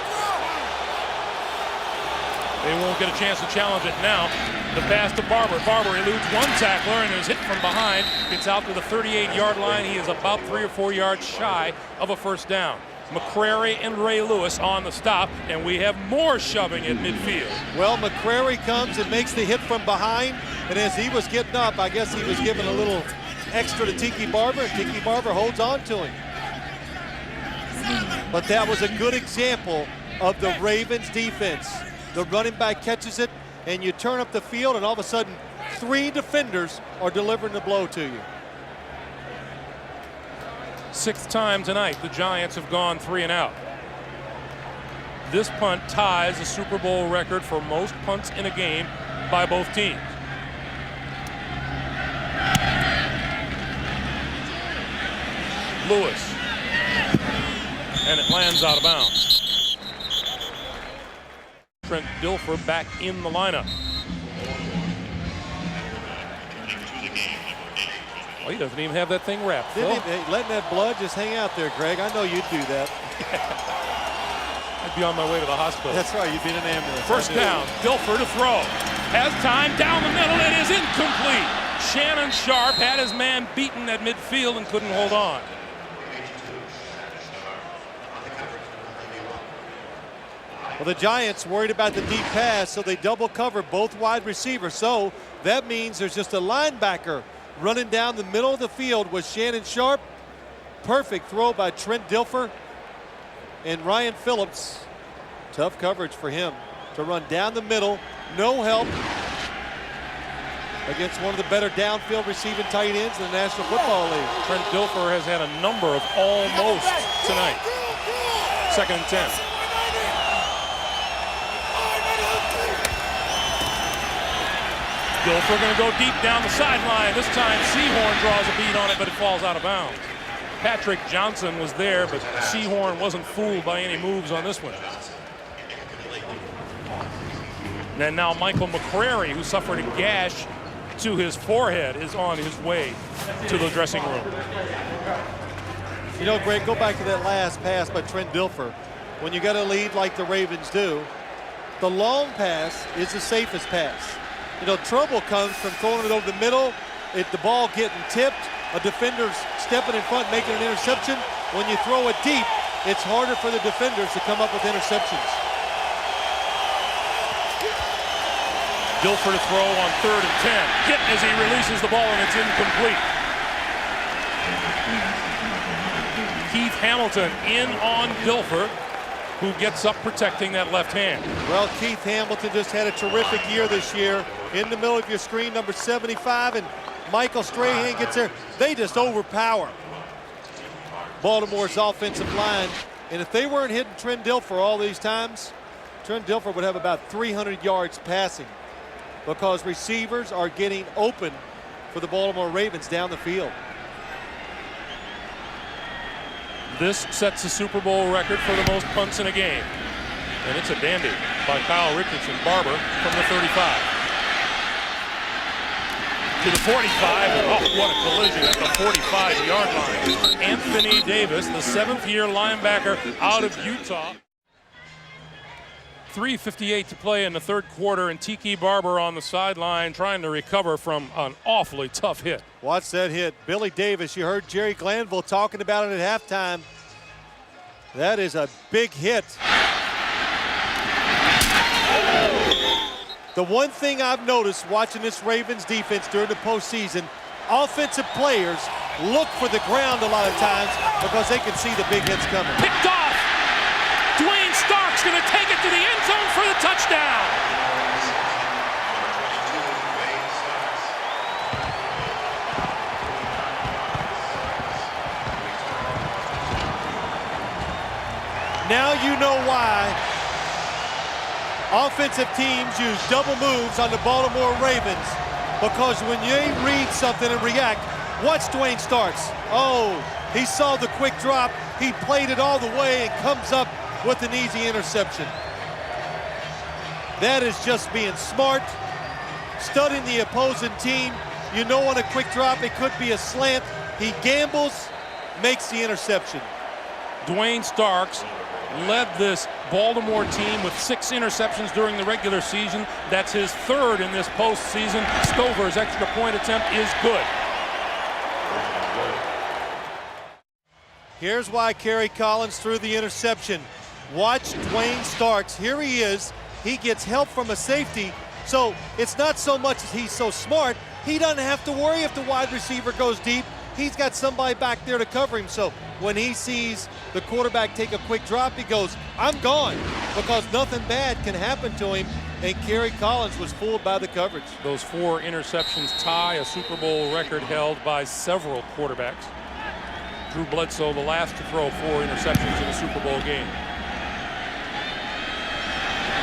They won't get a chance to challenge it now. The pass to Barber. Barber eludes one tackler and is hit from behind. Gets out to the 38-yard line. He is about 3 or 4 yards shy of a first down. McCrary and Ray Lewis on the stop, and we have more shoving at midfield. Well, McCrary comes and makes the hit from behind, and as he was getting up, I guess he was giving a little extra to Tiki Barber, and Tiki Barber holds on to him. But that was a good example of the Ravens defense. The running back catches it, and you turn up the field, and all of a sudden, 3 defenders are delivering the blow to you. 6th time tonight, the Giants have gone 3 and out. This punt ties the Super Bowl record for most punts in a game by both teams. Lewis. And it lands out of bounds. Trent Dilfer back in the lineup. Well, he doesn't even have that thing wrapped. Letting that blood just hang out there, Greg. I know you'd do that. I'd be on my way to the hospital. That's right, you'd be in an ambulance. First down, Dilfer to throw. Has time, down the middle, it is incomplete. Shannon Sharp had his man beaten at midfield and couldn't hold on. Well, the Giants worried about the deep pass, so they double cover both wide receivers. So that means there's just a linebacker running down the middle of the field with Shannon Sharp. Perfect throw by Trent Dilfer. And Ryan Phillips, tough coverage for him to run down the middle. No help against one of the better downfield receiving tight ends in the National Football League. Trent Dilfer has had a number of almost tonight. 2nd and 10. Dilfer going to go deep down the sideline. This time Seahorn draws a beat on it, but it falls out of bounds. Patrick Johnson was there, but Seahorn wasn't fooled by any moves on this one. And now Michael McCrary, who suffered a gash to his forehead, is on his way to the dressing room. You know, Greg, go back to that last pass by Trent Dilfer. When you got a lead like the Ravens do, the long pass is the safest pass. You know, trouble comes from throwing it over the middle, the ball getting tipped, a defender's stepping in front, making an interception. When you throw it deep, it's harder for the defenders to come up with interceptions. Dilfer to throw on 3rd and 10. Hit as he releases the ball, and it's incomplete. Keith Hamilton in on Dilfer, who gets up protecting that left hand. Well, Keith Hamilton just had a terrific year this year. In the middle of your screen, number 75, and Michael Strahan gets there. They just overpower Baltimore's offensive line. And if they weren't hitting Trent Dilfer all these times, Trent Dilfer would have about 300 yards passing, because receivers are getting open for the Baltimore Ravens down the field. This sets the Super Bowl record for the most punts in a game. And it's a dandy by Kyle Richardson. Barber from the 35. To the 45. Oh, what a collision at the 45-yard line. Anthony Davis, the 7th-year linebacker out of Utah. 3:58 to play in the 3rd quarter, and Tiki Barber on the sideline trying to recover from an awfully tough hit. Watch that hit. Billy Davis, you heard Jerry Glanville talking about it at halftime. That is a big hit. The one thing I've noticed watching this Ravens defense during the postseason, offensive players look for the ground a lot of times because they can see the big hits coming. Picked off. Dwayne Stark's going to take it to the end zone for the touchdown. Now you know why offensive teams use double moves on the Baltimore Ravens, because when you read something and react, watch Dwayne Starks. Oh, he saw the quick drop. He played it all the way and comes up with an easy interception. That is just being smart, studying the opposing team, You know on a quick drop it could be a slant. He gambles, makes the interception. Dwayne Starks led this Baltimore team with 6 interceptions during the regular season. That's his 3rd in this postseason. Stover's extra point attempt is good. Here's why Kerry Collins threw the interception. Watch Dwayne Starks. Here he is. He gets help from a safety. So it's not so much as he's so smart. He doesn't have to worry if the wide receiver goes deep. He's got somebody back there to cover him. So when he sees the quarterback take a quick drop, he goes, I'm gone, because nothing bad can happen to him. And Kerry Collins was fooled by the coverage. Those 4 interceptions tie a Super Bowl record held by several quarterbacks. Drew Bledsoe, the last to throw 4 interceptions in a Super Bowl game.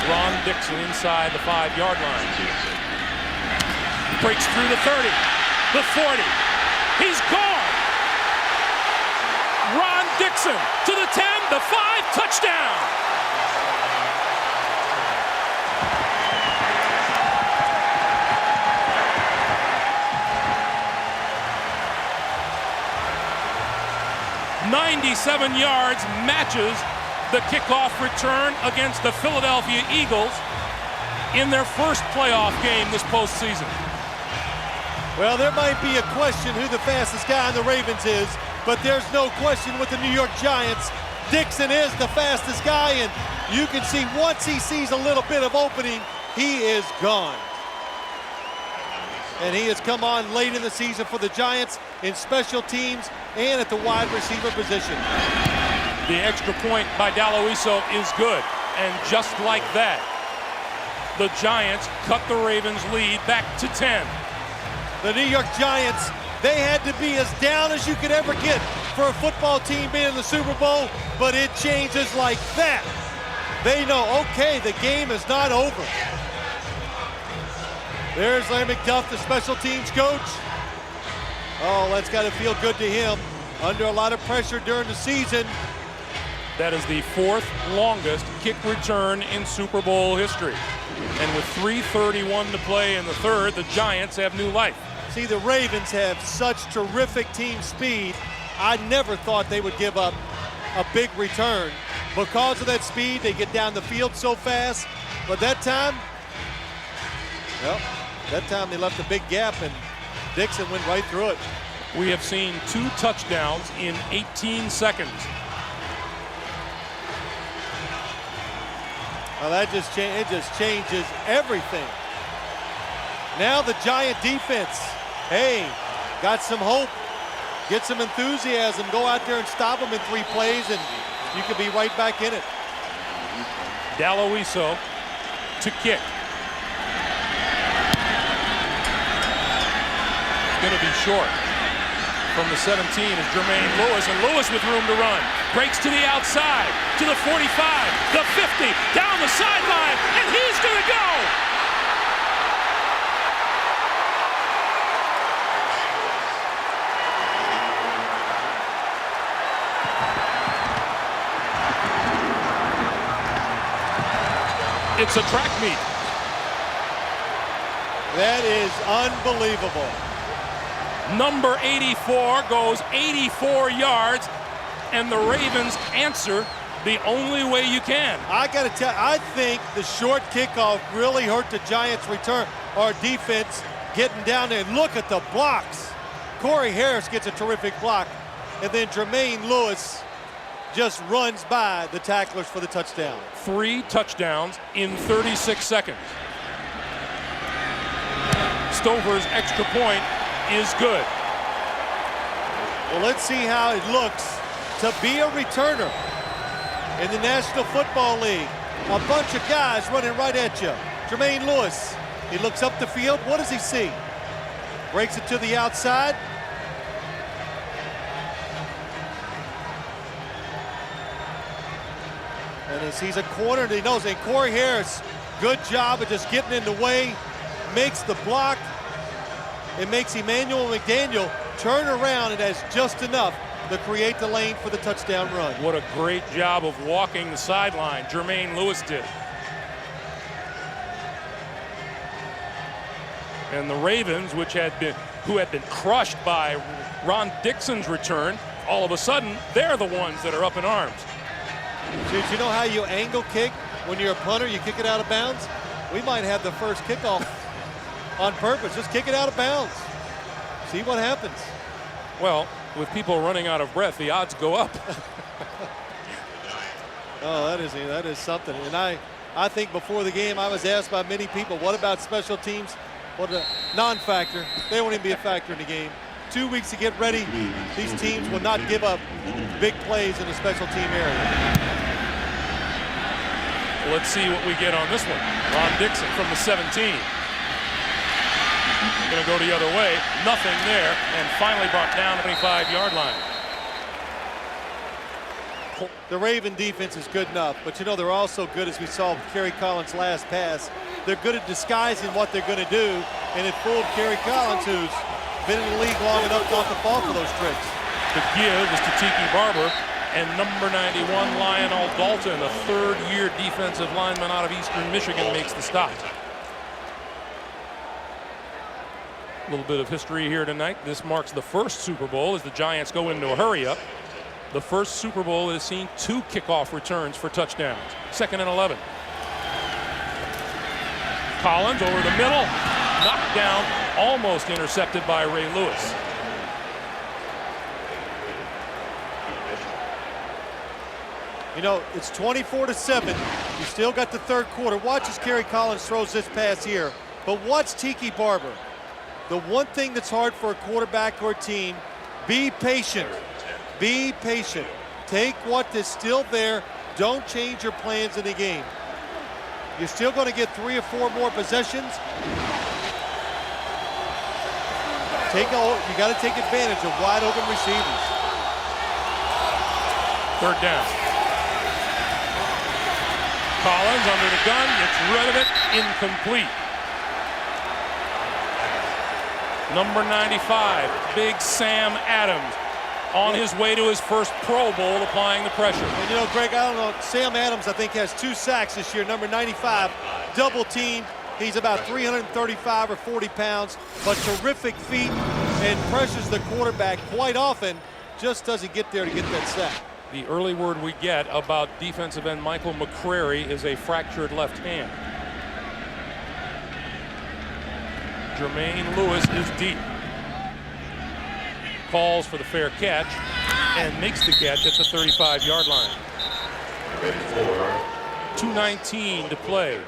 Ron Dixon inside the 5-yard line. Breaks through the 30, the 40. He's gone. Ron Dixon to the 10, the 5, touchdown. "97 yards matches the kickoff return against the Philadelphia Eagles in their first playoff game this postseason." Well, there might be a question who the fastest guy on the Ravens is, but there's no question with the New York Giants. Dixon is the fastest guy, and you can see once he sees a little bit of opening, he is gone. And he has come on late in the season for the Giants in special teams and at the wide receiver position. The extra point by Daloiso is good, and just like that, the Giants cut the Ravens' lead back to 10. The New York Giants, they had to be as down as you could ever get for a football team being in the Super Bowl, but it changes like that. They know, okay, the game is not over. There's Larry McDuff, the special teams coach. Oh, that's got to feel good to him. Under a lot of pressure during the season. That is the 4th longest kick return in Super Bowl history. And with 3:31 to play in the 3rd, the Giants have new life. See, the Ravens have such terrific team speed. I never thought they would give up a big return. Because of that speed, they get down the field so fast. But that time, well, they left a big gap, and Dixon went right through it. We have seen 2 touchdowns in 18 seconds. Well, it just changes everything. Now the Giant defense, hey, got some hope, get some enthusiasm, go out there and stop them in 3 plays, and you could be right back in it. Daloiso to kick. It's going to be short. From the 17 is Jermaine Lewis, and Lewis with room to run. Breaks to the outside, to the 45, the 50, down the sideline, and he's going to go! It's a track meet. That is unbelievable. Number 84 goes 84 yards, and the Ravens answer the only way you can. I got to tell you, I think the short kickoff really hurt the Giants' return, our defense getting down there. Look at the blocks. Corey Harris gets a terrific block, and then Jermaine Lewis just runs by the tacklers for the touchdown. 3 touchdowns in 36 seconds. Stover's extra point is good. Well, let's see how it looks to be a returner in the National Football League. A bunch of guys running right at you. Jermaine Lewis, he looks up the field. What does he see? Breaks it to the outside. And he sees a corner, and he knows, and Corey Harris, good job of just getting in the way, makes the block. It makes Emmanuel McDaniel turn around, and has just enough to create the lane for the touchdown run. What a great job of walking the sideline Jermaine Lewis did. And the Ravens, which had been who had been crushed by Ron Dixon's return, all of a sudden, they're the ones that are up in arms. Did you know how you angle kick when you're a punter? You kick it out of bounds? We might have the first kickoff on purpose. Just kick it out of bounds. See what happens. Well, with people running out of breath, the odds go up. Oh, that is something. And I think before the game, I was asked by many people, what about special teams? What a non-factor. They won't even be a factor in the game. 2 weeks to get ready. These teams will not give up big plays in the special team area. Let's see what we get on this one. Ron Dixon from the 17. Going to go the other way. Nothing there. And finally brought down to the 25-yard line. The Raven defense is good enough, but you know they're also good, as we saw with Kerry Collins' last pass. They're good at disguising what they're going to do, and it fooled Kerry Collins, who's been in the league long enough not to fall for those tricks. The give is to Tiki Barber and number 91 Lionel Dalton, a third-year defensive lineman out of Eastern Michigan, makes the stop. A little bit of history here tonight. This marks the first Super Bowl as the Giants go into a hurry-up. The first Super Bowl has seen 2 kickoff returns for touchdowns. 2nd and 11. Collins over the middle, knocked down, almost intercepted by Ray Lewis. You know, it's 24-7. You still got the third quarter. Watch as Kerry Collins throws this pass here. But watch Tiki Barber. The one thing that's hard for a quarterback or a team, be patient. Be patient. Take what is still there. Don't change your plans in the game. You're still going to get 3 or 4 more possessions. You got to take advantage of wide open receivers. 3rd down. Collins under the gun, gets rid of it, incomplete. Number 95, Big Sam Adams, on his way to his first Pro Bowl, applying the pressure. And you know, Greg, I don't know, Sam Adams, I think, has 2 sacks this year. Number 95, double teamed. He's about 335 or 40 pounds, but terrific feet and pressures the quarterback quite often. Just doesn't get there to get that sack. The early word we get about defensive end Michael McCrary is a fractured left hand. Jermaine Lewis is deep. Calls for the fair catch and makes the catch at the 35-yard line. 2:19 to play.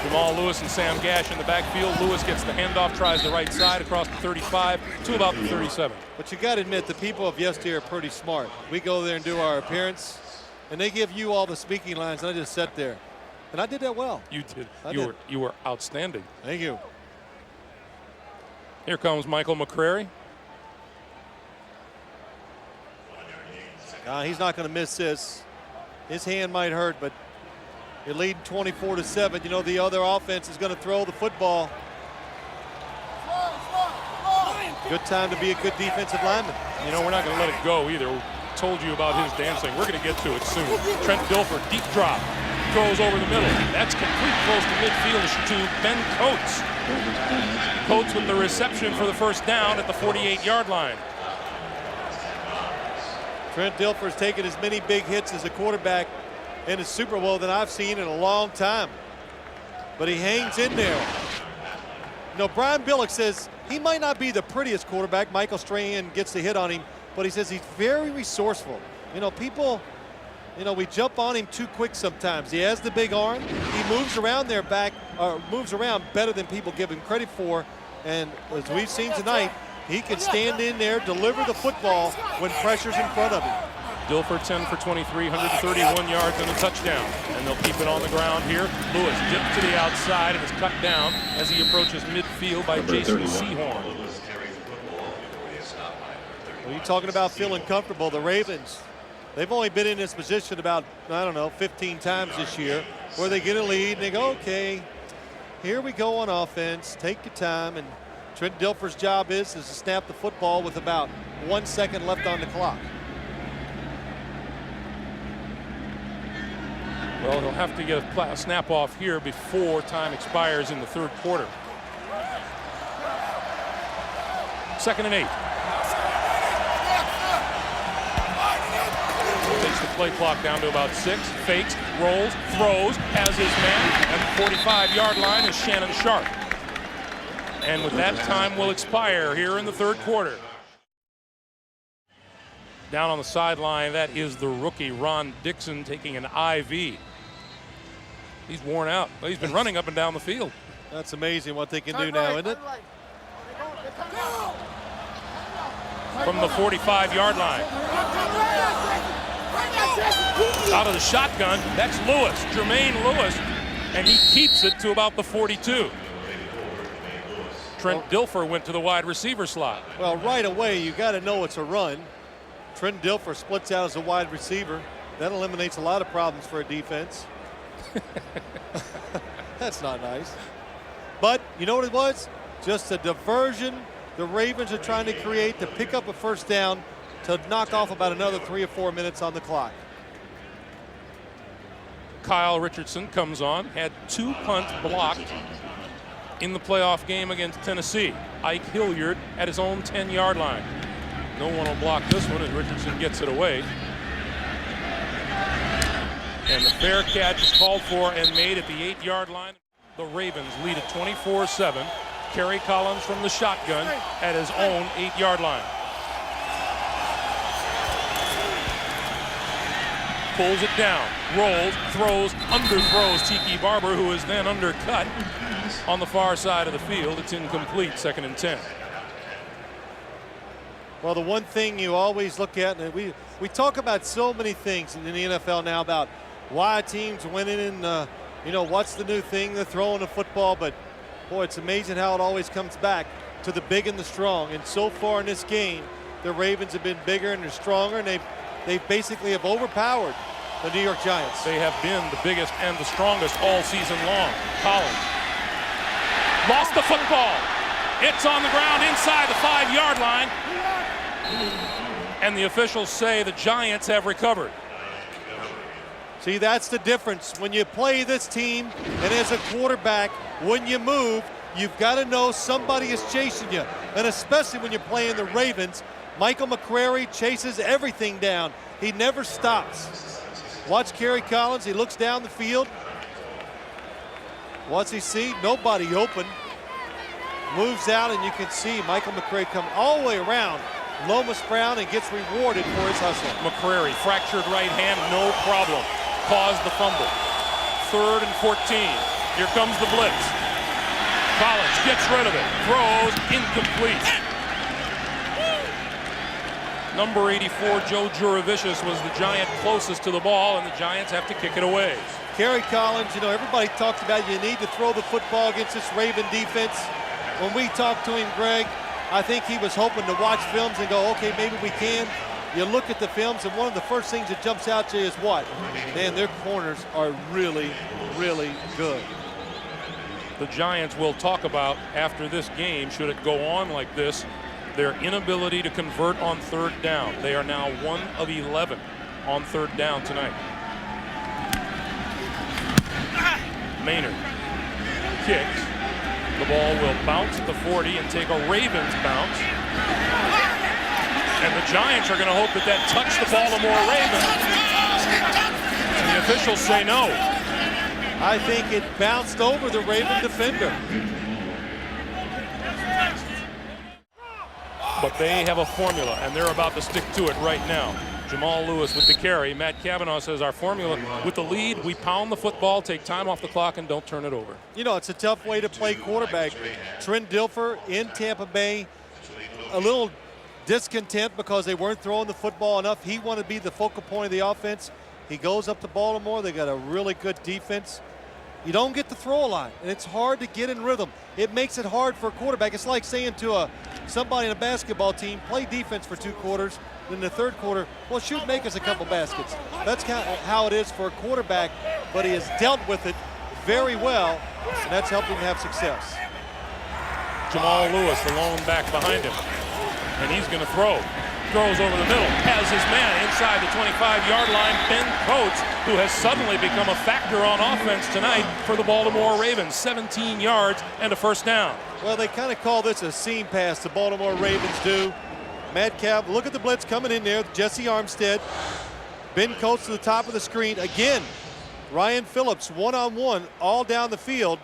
Jamal Lewis and Sam Gash in the backfield. Lewis gets the handoff, tries the right side across the 35 to about the 37. But you got to admit, the people of yesteryear are pretty smart. We go there and do our appearance, and they give you all the speaking lines, and I just sat there. And I did that well. You did. You were outstanding. Thank you. Here comes Michael McCrary. He's not going to miss this. His hand might hurt, but you're leading 24-7. You know the other offense is going to throw the football. Good time to be a good defensive lineman. You know, we're not going to let it go either. We told you about his dancing. We're going to get to it soon. Trent Dilfer, deep drop. Throws over the middle. That's complete close to midfield to Ben Coates. Coates with the reception for the first down at the 48-yard line. Trent Dilfer's taken as many big hits as a quarterback in a Super Bowl than I've seen in a long time. But he hangs in there. You know, Brian Billick says he might not be the prettiest quarterback. Michael Strahan gets the hit on him, but he says he's very resourceful. You know, people, you know, we jump on him too quick sometimes. He has the big arm. He moves around their back, moves around better than people give him credit for. And as we've seen tonight, he can stand in there, deliver the football when pressure's in front of him. Dilfer 10 for 23, 131 yards and a touchdown. And they'll keep it on the ground here. Lewis dipped to the outside and is cut down as he approaches midfield by Jason Sehorn. Well, you're talking about feeling comfortable. The Ravens, they've only been in this position about, I don't know, 15 times this year, where they get a lead and they go, okay, here we go on offense. Take your time. And Trent Dilfer's job is to snap the football with about 1 second left on the clock. Well, he'll have to get a snap off here before time expires in the third quarter. 2nd and 8. Takes the play clock down to about 6. Fakes, rolls, throws, has his man at the 45-yard line is Shannon Sharp. And with that, time will expire here in the 3rd quarter. Down on the sideline, that is the rookie Ron Dixon taking an IV. He's worn out. He's been running up and down the field. That's amazing what they can do now, isn't it? From the 45-yard line. Out of the shotgun, that's Lewis, Jermaine Lewis, and he keeps it to about the 42. Trent Dilfer went to the wide receiver slot. Well, right away, you got to know it's a run. Trent Dilfer splits out as a wide receiver. That eliminates a lot of problems for a defense. That's not nice. But you know what it was? Just a diversion the Ravens are trying to create to pick up a first down to knock off about another 3 or 4 minutes on the clock. Kyle Richardson comes on, had 2 punts blocked in the playoff game against Tennessee. Ike Hilliard at his own 10-yard line. No one will block this one as Richardson gets it away. And the fair catch is called for and made at the 8-yard line. The Ravens lead at 24-7. Kerry Collins from the shotgun at his own 8-yard line. Pulls it down, rolls, throws, underthrows Tiki Barber, who is then undercut on the far side of the field. It's incomplete, 2nd and 10. Well, the one thing you always look at, and we talk about so many things in the NFL now about why teams winning and, you know, what's the new thing, they're throwing the football, but boy, it's amazing how it always comes back to the big and the strong. And so far in this game, the Ravens have been bigger and they're stronger, and they basically have overpowered the New York Giants. They have been the biggest and the strongest all season long. Collins lost the football. It's on the ground inside the 5-yard line. And the officials say the Giants have recovered. See, that's the difference. When you play this team, and as a quarterback, when you move, you've got to know somebody is chasing you. And especially when you're playing the Ravens, Michael McCrary chases everything down. He never stops. Watch Kerry Collins. He looks down the field. What's he see? Nobody open. Moves out, and you can see Michael McCrary come all the way around Lomas Brown and gets rewarded for his hustle. McCrary, fractured right hand, no problem. Caused the fumble. 3rd and 14. Here comes the blitz. Collins gets rid of it. Throws, incomplete. Number 84, Joe Juravicius, was the Giant closest to the ball, and the Giants have to kick it away. Kerry Collins, you know, everybody talks about you need to throw the football against this Raven defense. When we talked to him, Greg, I think he was hoping to watch films and go, okay, maybe we can. You look at the films, and one of the first things that jumps out to you is what? Man, their corners are really, really good. The Giants will talk about after this game, should it go on like this, their inability to convert on 3rd down. They are now 1 of 11 on 3rd down tonight. Maynard kicks. The ball will bounce at the 40 and take a Ravens bounce. And the Giants are going to hope that that touched the Baltimore Ravens. And the officials say no. I think it bounced over the Raven defender. But they have a formula, and they're about to stick to it right now. Jamal Lewis with the carry. Matt Cavanaugh says our formula with the lead, we pound the football, take time off the clock, and don't turn it over. You know, it's a tough way to play quarterback. Trent Dilfer in Tampa Bay, a little discontent because they weren't throwing the football enough. He wanted to be the focal point of the offense. He goes up to Baltimore. They got a really good defense. You don't get the throw line, and it's hard to get in rhythm. It makes it hard for a quarterback. It's like saying to somebody in a basketball team, play defense for 2 quarters, then the 3rd quarter, well, shoot, make us a couple baskets. That's kind of how it is for a quarterback, but he has dealt with it very well, and that's helped him have success. Jamal Lewis, the lone back behind him, and he's going to throw. throws over the middle, has his man inside the 25-yard line, Ben Coates, who has suddenly become a factor on offense tonight for the Baltimore Ravens. 17 yards and a first down. Well, they kind of call this a seam pass, the Baltimore Ravens do. Metcalf, look at the blitz coming in there. Jesse Armstead. Ben Coates to the top of the screen. Again, Ryan Phillips one-on-one all down the field.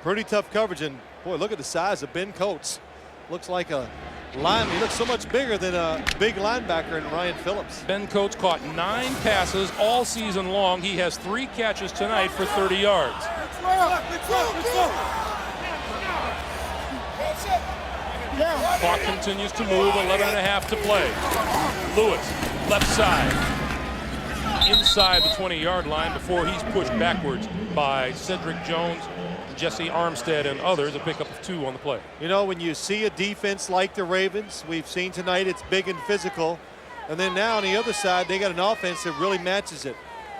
Pretty tough coverage. And, boy, look at the size of Ben Coates. Looks like a lineman. He looks so much bigger than a big linebacker in Ryan Phillips. Ben Coates caught 9 passes all season long. He has 3 catches tonight for 30 yards. Clock continues to move, 11.5 to play. Lewis, left side, inside the 20-yard line before he's pushed backwards by Cedric Jones, Jesse Armstead, and others. A pickup of 2 on the play. You know, when you see a defense like the Ravens, we've seen tonight it's big and physical. And then now on the other side, they got an offense that really matches it.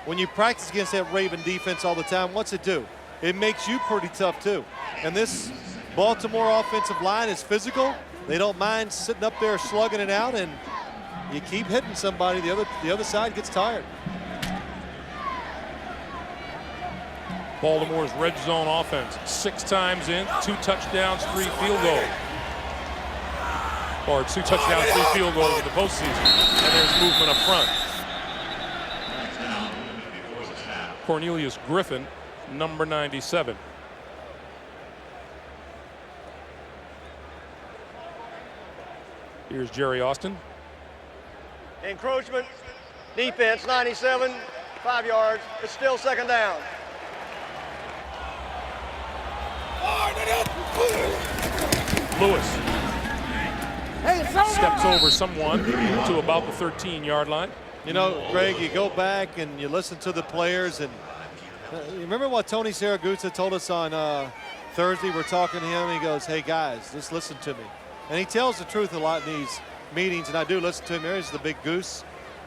When you practice against that Raven defense all the time, what's it do? It makes you pretty tough too. And this Baltimore offensive line is physical. They don't mind sitting up there slugging it out, and you keep hitting somebody, the other side gets tired. Baltimore's red zone offense, 6 times in, 2 touchdowns, 3 field goals. Or 2 touchdowns, 3 field goals in the postseason. And there's movement up front. Cornelius Griffin, number 97. Here's Jerry Austin. Encroachment, defense, 97, 5 yards. It's still second down. Lewis steps over someone to about the 13-yard line. You know, Greg, you go back and you listen to the players, and you remember what Tony Saragusa told us on Thursday? We're talking to him, and he goes, hey, guys, just listen to me. And he tells the truth a lot in these meetings, and I do listen to him. There's the big goose.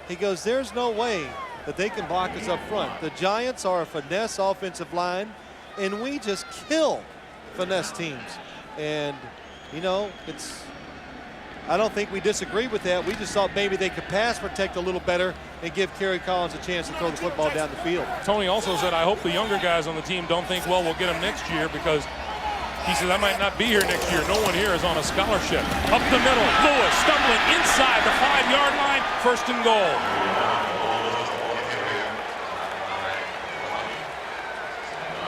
He goes, there's no way that they can block us up front. The Giants are a finesse offensive line, and we just kill finesse teams. And, you know, I don't think we disagree with that. We just thought maybe they could pass protect a little better and give Kerry Collins a chance to throw the football down the field. Tony also said, I hope the younger guys on the team don't think, well, we'll get him next year, because he says, I might not be here next year. No one here is on a scholarship. Up the middle, Lewis stumbling inside the 5-yard line, 1st and goal.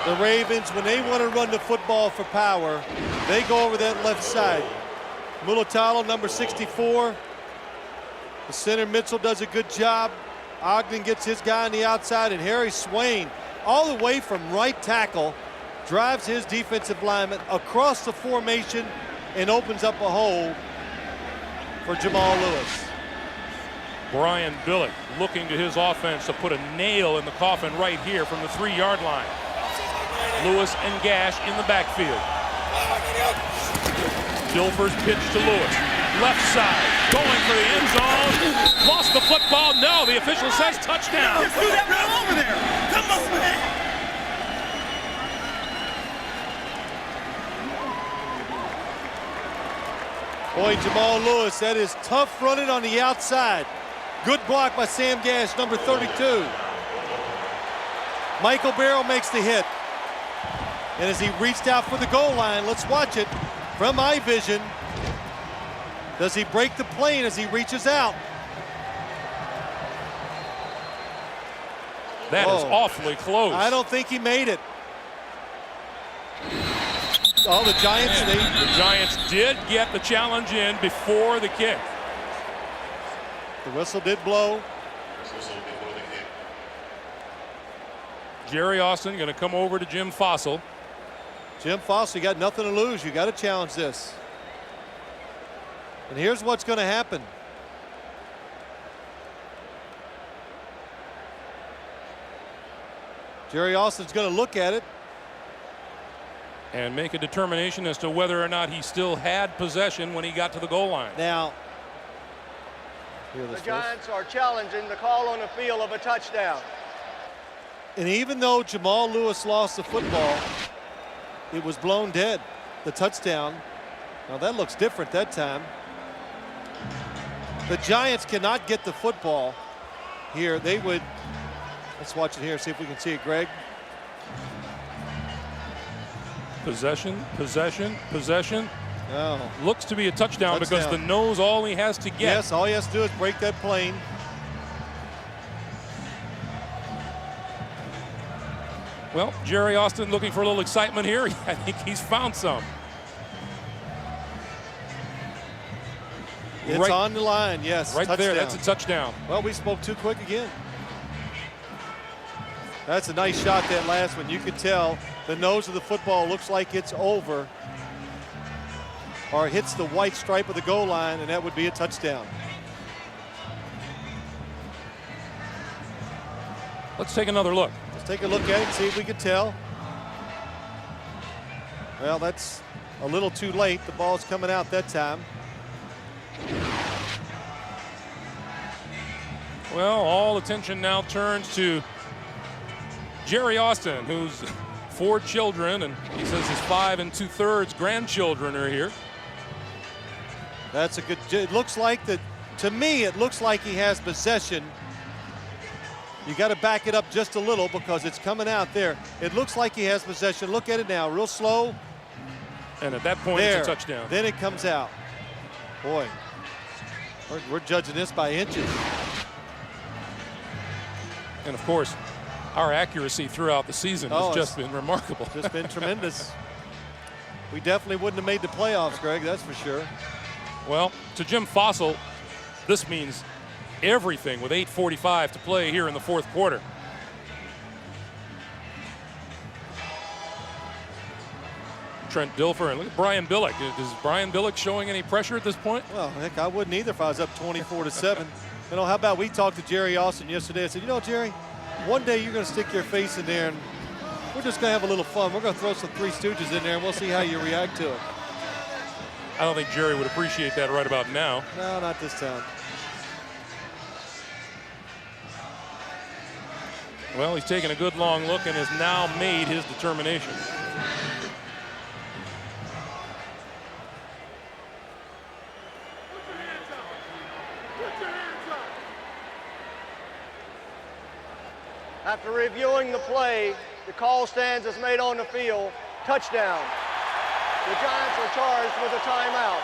The Ravens, when they want to run the football for power, they go over that left side. Mulatalo, number 64. The center, Mitchell, does a good job. Ogden gets his guy on the outside, and Harry Swain, all the way from right tackle, drives his defensive lineman across the formation and opens up a hole for Jamal Lewis. Brian Billick looking to his offense to put a nail in the coffin right here from the 3-yard line. Lewis and Gash in the backfield. Dilfer's pitch to Lewis. Left side, going for the end zone. Lost the football. No, the official says touchdown. Do that right over there. Come on, man. Boy, Jamal Lewis, that is tough running on the outside. Good block by Sam Gash, number 32. Michael Barrow makes the hit. And as he reached out for the goal line, let's watch it from my vision. Does he break the plane as he reaches out? That is awfully close. I don't think he made it. Oh, the Giants. The Giants did get the challenge in before the kick. The whistle did blow. Jerry Austin going to come over to Jim Fossil. Jim Fossil, you got nothing to lose. You got to challenge this. And here's what's going to happen. Jerry Austin's going to look at it and make a determination as to whether or not he still had possession when he got to the goal line. Now, the Giants are challenging the call on the field of a touchdown. And even though Jamal Lewis lost the football, it was blown dead, the touchdown. Now that looks different that time. The Giants cannot get the football here. They would, let's watch it here, see if we can see it, Greg. Possession, possession, possession. Oh. Looks to be a touchdown because the nose all he has to get. Yes, all he has to do is break that plane. Well, Jerry Austin looking for a little excitement here. I think he's found some. It's on the line, yes. Right touchdown. there, that's a touchdown. Well, we spoke too quick again. That's a nice shot, that last one. You could tell the nose of the football looks like it's over or hits the white stripe of the goal line, and that would be a touchdown. Let's take another look. Let's take a look at it and see if we can tell. Well, that's a little too late. The ball's coming out that time. Well, all attention now turns to Jerry Austin, who's 4 children, and he says his 5 2/3 grandchildren are here. That's a good, it looks like that, to me, it looks like he has possession. You got to back it up just a little because it's coming out there. It looks like he has possession. Look at it now, real slow. And at that point, it's a touchdown. Then it comes out. Boy, we're judging this by inches. And of course, our accuracy throughout the season has just been remarkable. Just been tremendous. We definitely wouldn't have made the playoffs, Greg, that's for sure. Well, to Jim Fossil, this means everything with 8:45 to play here in the 4th quarter. Trent Dilfer, and look at Brian Billick. Is Brian Billick showing any pressure at this point? Well, heck, I wouldn't either if I was up 24-7. You know, how about we talked to Jerry Austin yesterday. I said, you know, Jerry, one day you're going to stick your face in there and we're just going to have a little fun. We're going to throw some Three Stooges in there and we'll see how you react to it. I don't think Jerry would appreciate that right about now. No, not this time. Well, he's taken a good long look and has now made his determination. After reviewing the play, the call stands as made on the field. Touchdown. The Giants are charged with a timeout.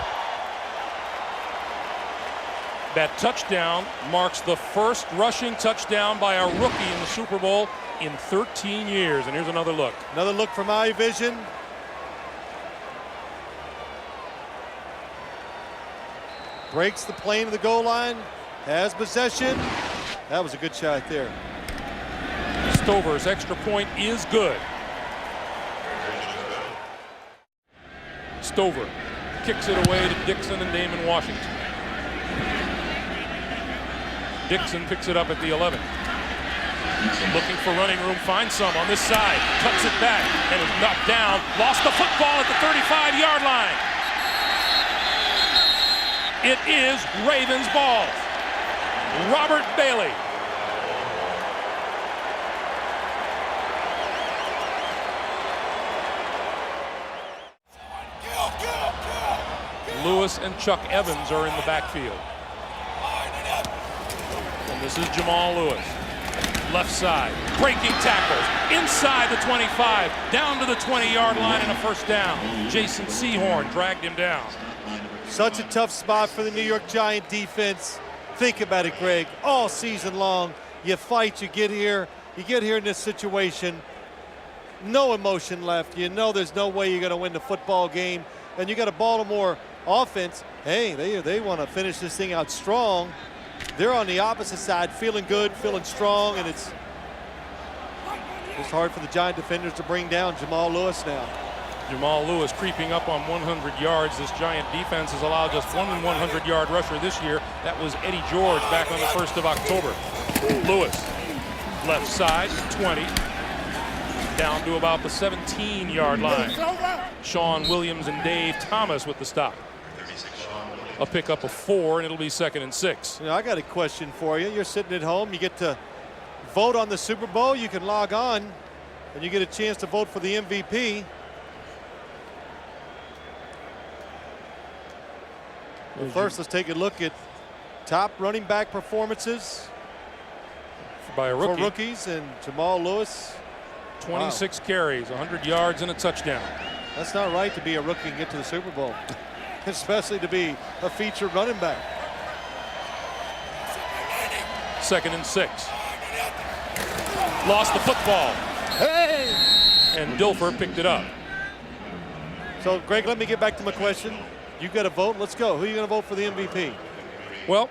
That touchdown marks the first rushing touchdown by a rookie in the Super Bowl in 13 years. And here's another look. Another look from eye vision. Breaks the plane of the goal line. Has possession. That was a good shot there. Stover's extra point is good. Stover kicks it away to Dixon and Damon Washington. Dixon picks it up at the 11. Looking for running room, finds some on this side, cuts it back, and is knocked down. Lost the football at the 35-yard line. It is Ravens ball. Robert Bailey. Lewis and Chuck Evans are in the backfield. And this is Jamal Lewis. Left side, breaking tackles, inside the 25, down to the 20-yard line and a first down. Jason Sehorn dragged him down. Such a tough spot for the New York Giant defense. Think about it, Greg. All season long, you fight, you get here in this situation. No emotion left. You know there's no way you're going to win the football game. And you got a Baltimore offense. Hey, they want to finish this thing out strong. They're on the opposite side, feeling good, feeling strong, and it's hard for the Giant defenders to bring down Jamal Lewis now. Jamal Lewis creeping up on 100 yards. This Giant defense has allowed just one 100-yard rusher this year. That was Eddie George back on the 1st of October. Lewis, left side, 20. Down to about the 17-yard line. Sean Williams and Dave Thomas with the stop. A pickup of 4, and it'll be 2nd and 6. You know, I got a question for you. You're sitting at home. You get to vote on the Super Bowl. You can log on, and you get a chance to vote for the MVP. Well, first, let's take a look at top running back performances by a rookie. for rookies, and Jamal Lewis. 26 carries, 100 yards, and a touchdown. That's not right to be a rookie and get to the Super Bowl, especially to be a featured running back. 2nd and 6. Lost the football. Hey! And Dilfer picked it up. So, Greg, let me get back to my question. You got to vote. Let's go. Who are you going to vote for the MVP? Well,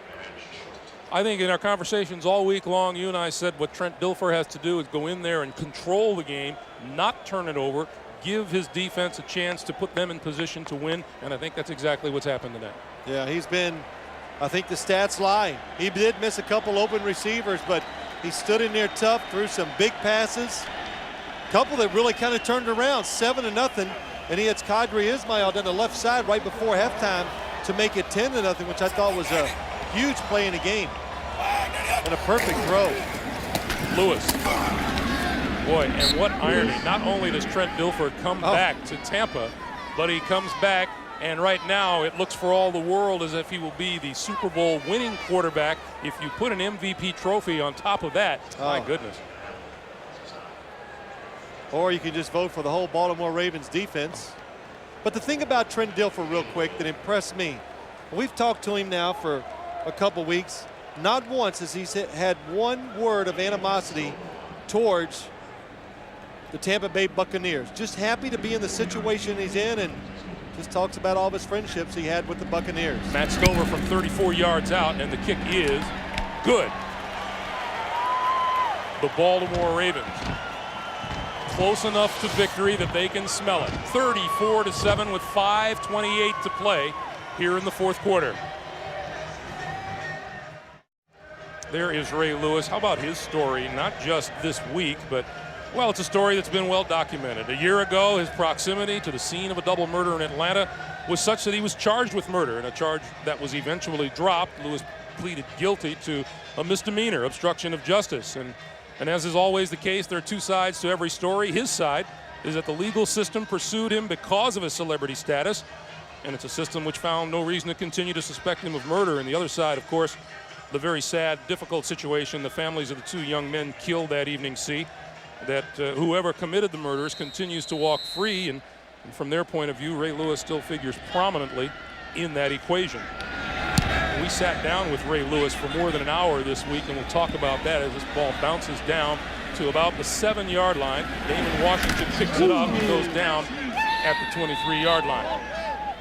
I think in our conversations all week long, you and I said what Trent Dilfer has to do is go in there and control the game, not turn it over, give his defense a chance to put them in position to win, and I think that's exactly what's happened tonight. Yeah, he's been, I think the stats lie. He did miss a couple open receivers, but he stood in there tough, threw some big passes. Couple that really kind of turned around, 7-0, and he had Kadri Ismail down the left side right before halftime to make it 10-0, which I thought was a huge play in the game. And a perfect throw. Lewis. Boy, and what irony. Not only does Trent Dilfer come back to Tampa, but he comes back, and right now it looks for all the world as if he will be the Super Bowl winning quarterback. If you put an MVP trophy on top of that, my goodness. Or you can just vote for the whole Baltimore Ravens defense. But the thing about Trent Dilfer real quick that impressed me, we've talked to him now for a couple weeks, not once has he had one word of animosity towards the Tampa Bay Buccaneers. Just happy to be in the situation he's in, and just talks about all of his friendships he had with the Buccaneers. Matt Stover from 34 yards out, and the kick is good. The Baltimore Ravens close enough to victory that they can smell it. 34-7 with 5:28 to play here in the fourth quarter. There is Ray Lewis. How about his story? Not just this week, but, well, it's a story that's been well documented. A year ago, his proximity to the scene of a double murder in Atlanta was such that he was charged with murder, and a charge that was eventually dropped. Lewis pleaded guilty to a misdemeanor, obstruction of justice. And as is always the case, there are two sides to every story. His side is that the legal system pursued him because of his celebrity status, and it's a system which found no reason to continue to suspect him of murder. And the other side, of course, the very sad, difficult situation the families of the two young men killed that evening see, that whoever committed the murders continues to walk free, and from their point of view, Ray Lewis still figures prominently in that equation. We sat down with Ray Lewis for more than an hour this week, and we'll talk about that as this ball bounces down to about the 7-yard line. Damon Washington picks it up and goes down at the 23-yard line.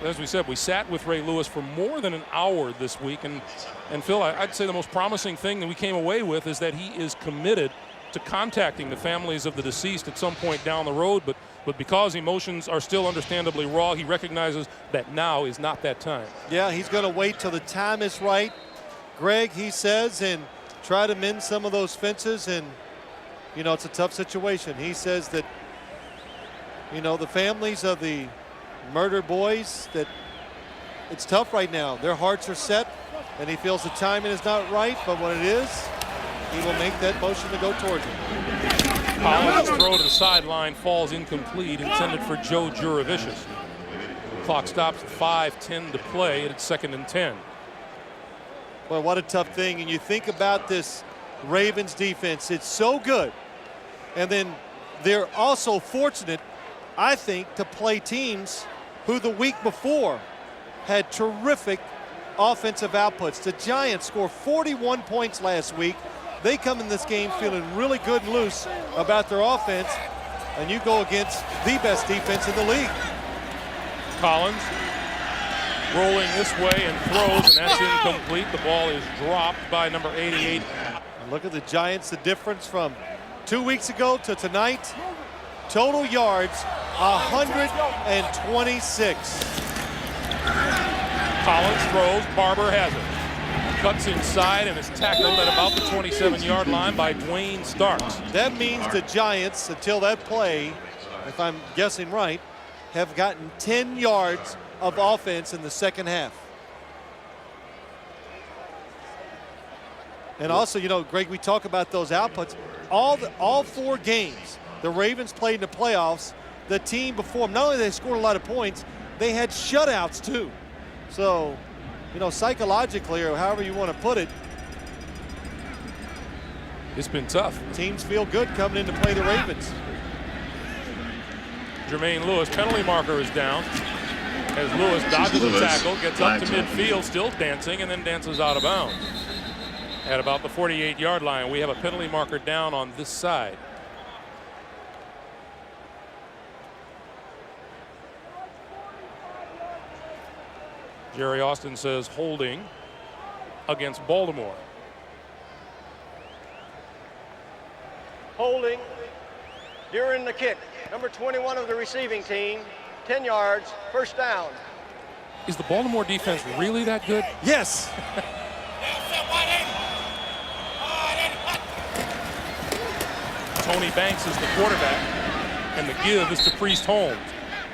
As we said, we sat with Ray Lewis for more than an hour this week, and Phil, I'd say the most promising thing that we came away with is that he is committed to contacting the families of the deceased at some point down the road, but because emotions are still understandably raw, he recognizes that now is not that time. Yeah, he's going to wait till the time is right, Greg, he says, and try to mend some of those fences. And, you know, it's a tough situation. He says that, you know, the families of the murdered boys, that it's tough right now. Their hearts are set, and he feels the timing is not right, but when it is, he will make that motion to go towards him. Collins' throw to the sideline falls incomplete, intended for Joe Juravicius. The clock stops at 5:10 to play, and it's 2nd and 10. Well, what a tough thing. And you think about this Ravens defense, it's so good. And then they're also fortunate, I think, to play teams who the week before had terrific offensive outputs. The Giants scored 41 points last week. They come in this game feeling really good and loose about their offense, and you go against the best defense in the league. Collins rolling this way and throws, and that's incomplete. The ball is dropped by number 88. And look at the Giants, the difference from 2 weeks ago to tonight. Total yards, 126. Collins throws, Barber has it. Cuts inside and is tackled at about the 27-yard line by Dwayne Starks. That means the Giants, until that play, if I'm guessing right, have gotten 10 yards of offense in the second half. And also, you know, Greg, we talk about those outputs. All 4 games the Ravens played in the playoffs, the team before them, not only they scored a lot of points, they had shutouts too. So you know, psychologically or however you want to put it, It's been tough. teams feel good coming in to play the Ravens. Jermaine Lewis, penalty marker is down. As Lewis dodges a tackle, gets up to midfield, still dancing, and then dances out of bounds. At about the 48-yard line, we have a penalty marker down on this side. Jerry Austin says holding against Baltimore. Holding during the kick. Number 21 of the receiving team, 10 yards, first down. Is the Baltimore defense really that good? Yes. Tony Banks is the quarterback, and the give is to Priest Holmes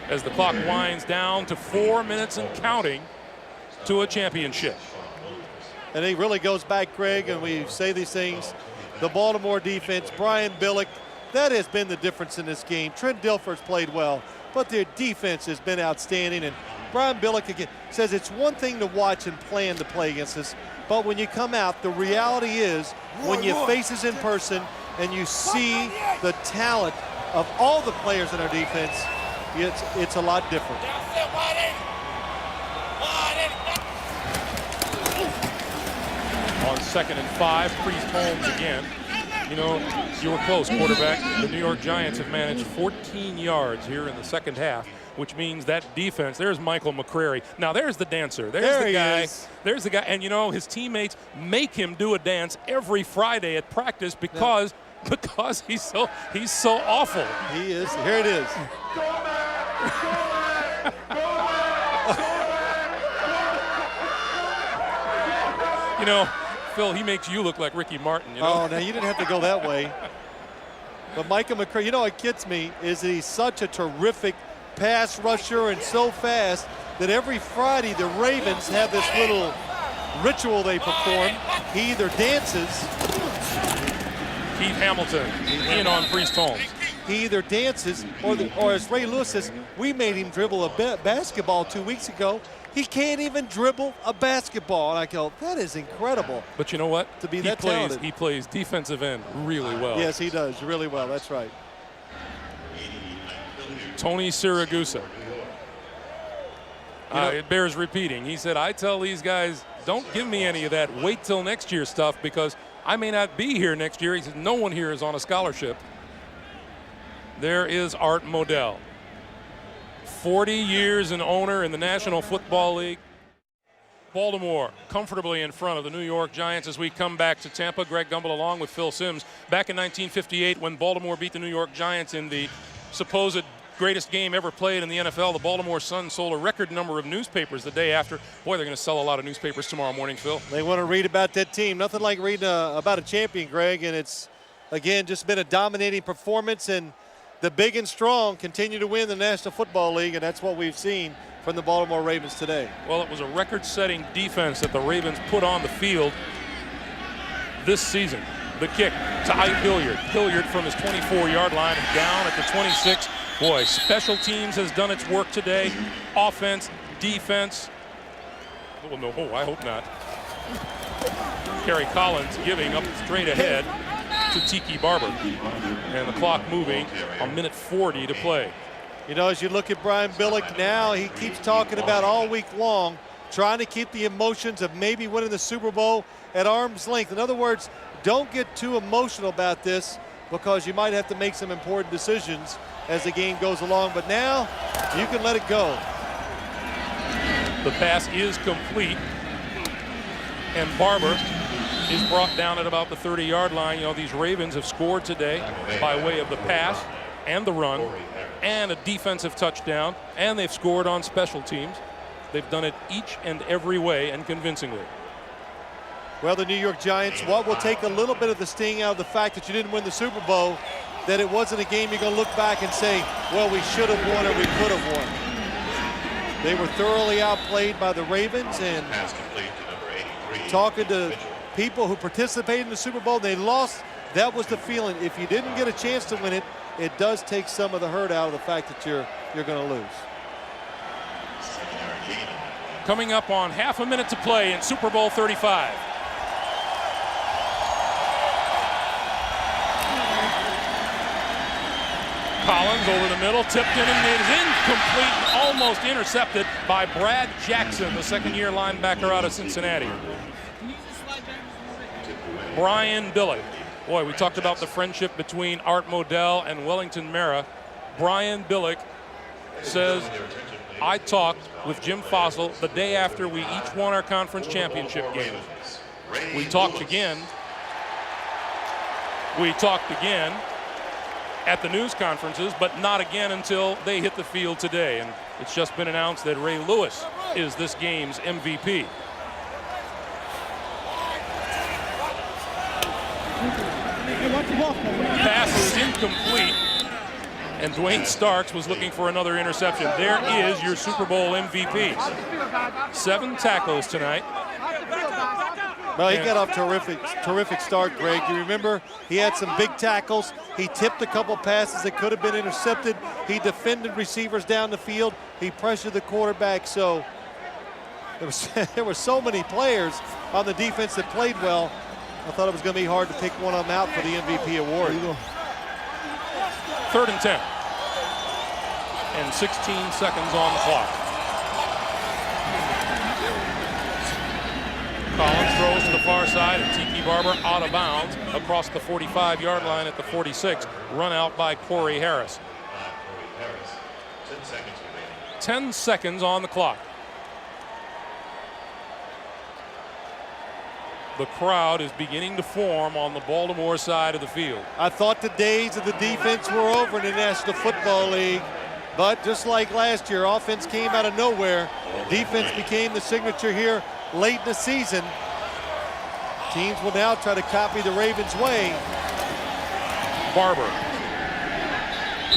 as the clock winds down to 4 minutes and counting to a championship. And he really goes back, Greg, and we say these things. The Baltimore defense, Brian Billick, that has been the difference in this game. Trent Dilfer's played well, but their defense has been outstanding. And Brian Billick again says it's one thing to watch and plan to play against us, but when you come out, the reality is when you face us in person and you see the talent of all the players in our defense, it's a lot different. On 2nd and 5, Priest Holmes again. You know, you were close, quarterback. The New York Giants have managed 14 yards here in the second half, which means that defense, there's Michael McCrary. Now there's the dancer. There's the guy. There's the guy. And you know, his teammates make him do a dance every Friday at practice because he's so awful. He is. Here it is. You know, Phil, he makes you look like Ricky Martin. You know? Oh, now you didn't have to go that way. But Michael McCrary, you know what gets me is that he's such a terrific pass rusher and so fast that every Friday the Ravens have this little ritual they perform. He either dances. Keith Hamilton in on Priest Holmes. He either dances or as Ray Lewis says, we made him dribble a basketball 2 weeks ago. He can't even dribble a basketball. And I go, that is incredible. But you know what? To be that talented. He plays defensive end really well. Yes, he does really well. That's right. Tony Siragusa. It bears repeating. He said, I tell these guys, don't give me any of that wait till next year stuff because I may not be here next year. He said, no one here is on a scholarship. There is Art Modell. 40 years an owner in the National Football League. Baltimore comfortably in front of the New York Giants as we come back to Tampa. Greg Gumbel along with Phil Simms. Back in 1958 when Baltimore beat the New York Giants in the supposed greatest game ever played in the NFL, the Baltimore Sun sold a record number of newspapers the day after. Boy, they're going to sell a lot of newspapers tomorrow morning, Phil. They want to read about that team. Nothing like reading about a champion, Greg, and it's, again, just been a dominating performance, and the big and strong continue to win the National Football League, and that's what we've seen from the Baltimore Ravens today. Well, it was a record-setting defense that the Ravens put on the field this season. The kick to Ike Hilliard. Hilliard from his 24-yard line and down at the 26. Boy, special teams has done its work today. Offense, defense. Oh, no, I hope not. Kerry Collins giving up straight ahead to Tiki Barber. And the clock moving, a minute 40 to play. You know, as you look at Brian Billick now, he keeps talking about all week long, trying to keep the emotions of maybe winning the Super Bowl at arm's length. In other words, don't get too emotional about this because you might have to make some important decisions as the game goes along. But now, you can let it go. The pass is complete. And Barber is brought down at about the 30-yard line. You know, these Ravens have scored today by way of the pass and the run and a defensive touchdown, and they've scored on special teams. They've done it each and every way and convincingly. Well, the New York Giants, what will take a little bit of the sting out of the fact that you didn't win the Super Bowl, that it wasn't a game you're going to look back and say, well, we should have won or we could have won. They were thoroughly outplayed by the Ravens, and talking to people who participated in the Super Bowl, they lost. That was the feeling. If you didn't get a chance to win it, it does take some of the hurt out of the fact that you're going to lose. coming up on half a minute to play in Super Bowl 35. Collins over the middle, tipped in, and it is incomplete, almost intercepted by Brad Jackson, the second-year linebacker out of Cincinnati. Brian Billick. Boy, we talked about the friendship between Art Modell and Wellington Mara. Brian Billick says, I talked with Jim Fossil the day after we each won our conference championship game. We talked again at the news conferences, but not again until they hit the field today. And it's just been announced that Ray Lewis is this game's MVP. Pass was incomplete, and Dwayne Starks was looking for another interception. There is your Super Bowl MVP. 7 tackles tonight. Well, he got off terrific start, Greg. You remember he had some big tackles. He tipped a couple passes that could have been intercepted. He defended receivers down the field. He pressured the quarterback. So there were so many players on the defense that played well. I thought it was going to be hard to pick one of them out for the MVP award. 3rd and 10. And 16 seconds on the clock. Collins throws to the far side, and Tiki Barber out of bounds across the 45-yard line at the 46. Run out by Corey Harris. 10 seconds on the clock. The crowd is beginning to form on the Baltimore side of the field. I thought the days of the defense were over in the National Football League, but just like last year, offense came out of nowhere. Defense became the signature here late in the season. Teams will now try to copy the Ravens' way. Barber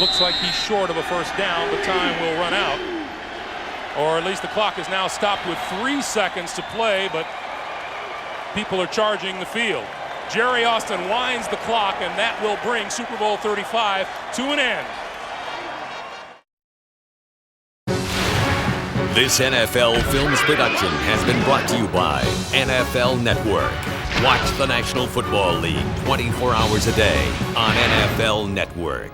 looks like he's short of a first down, but time will run out. Or at least the clock is now stopped with 3 seconds to play, but people are charging the field. Jerry Austin winds the clock, and that will bring Super Bowl 35 to an end. This NFL Films production has been brought to you by NFL Network. Watch the National Football League 24 hours a day on NFL Network.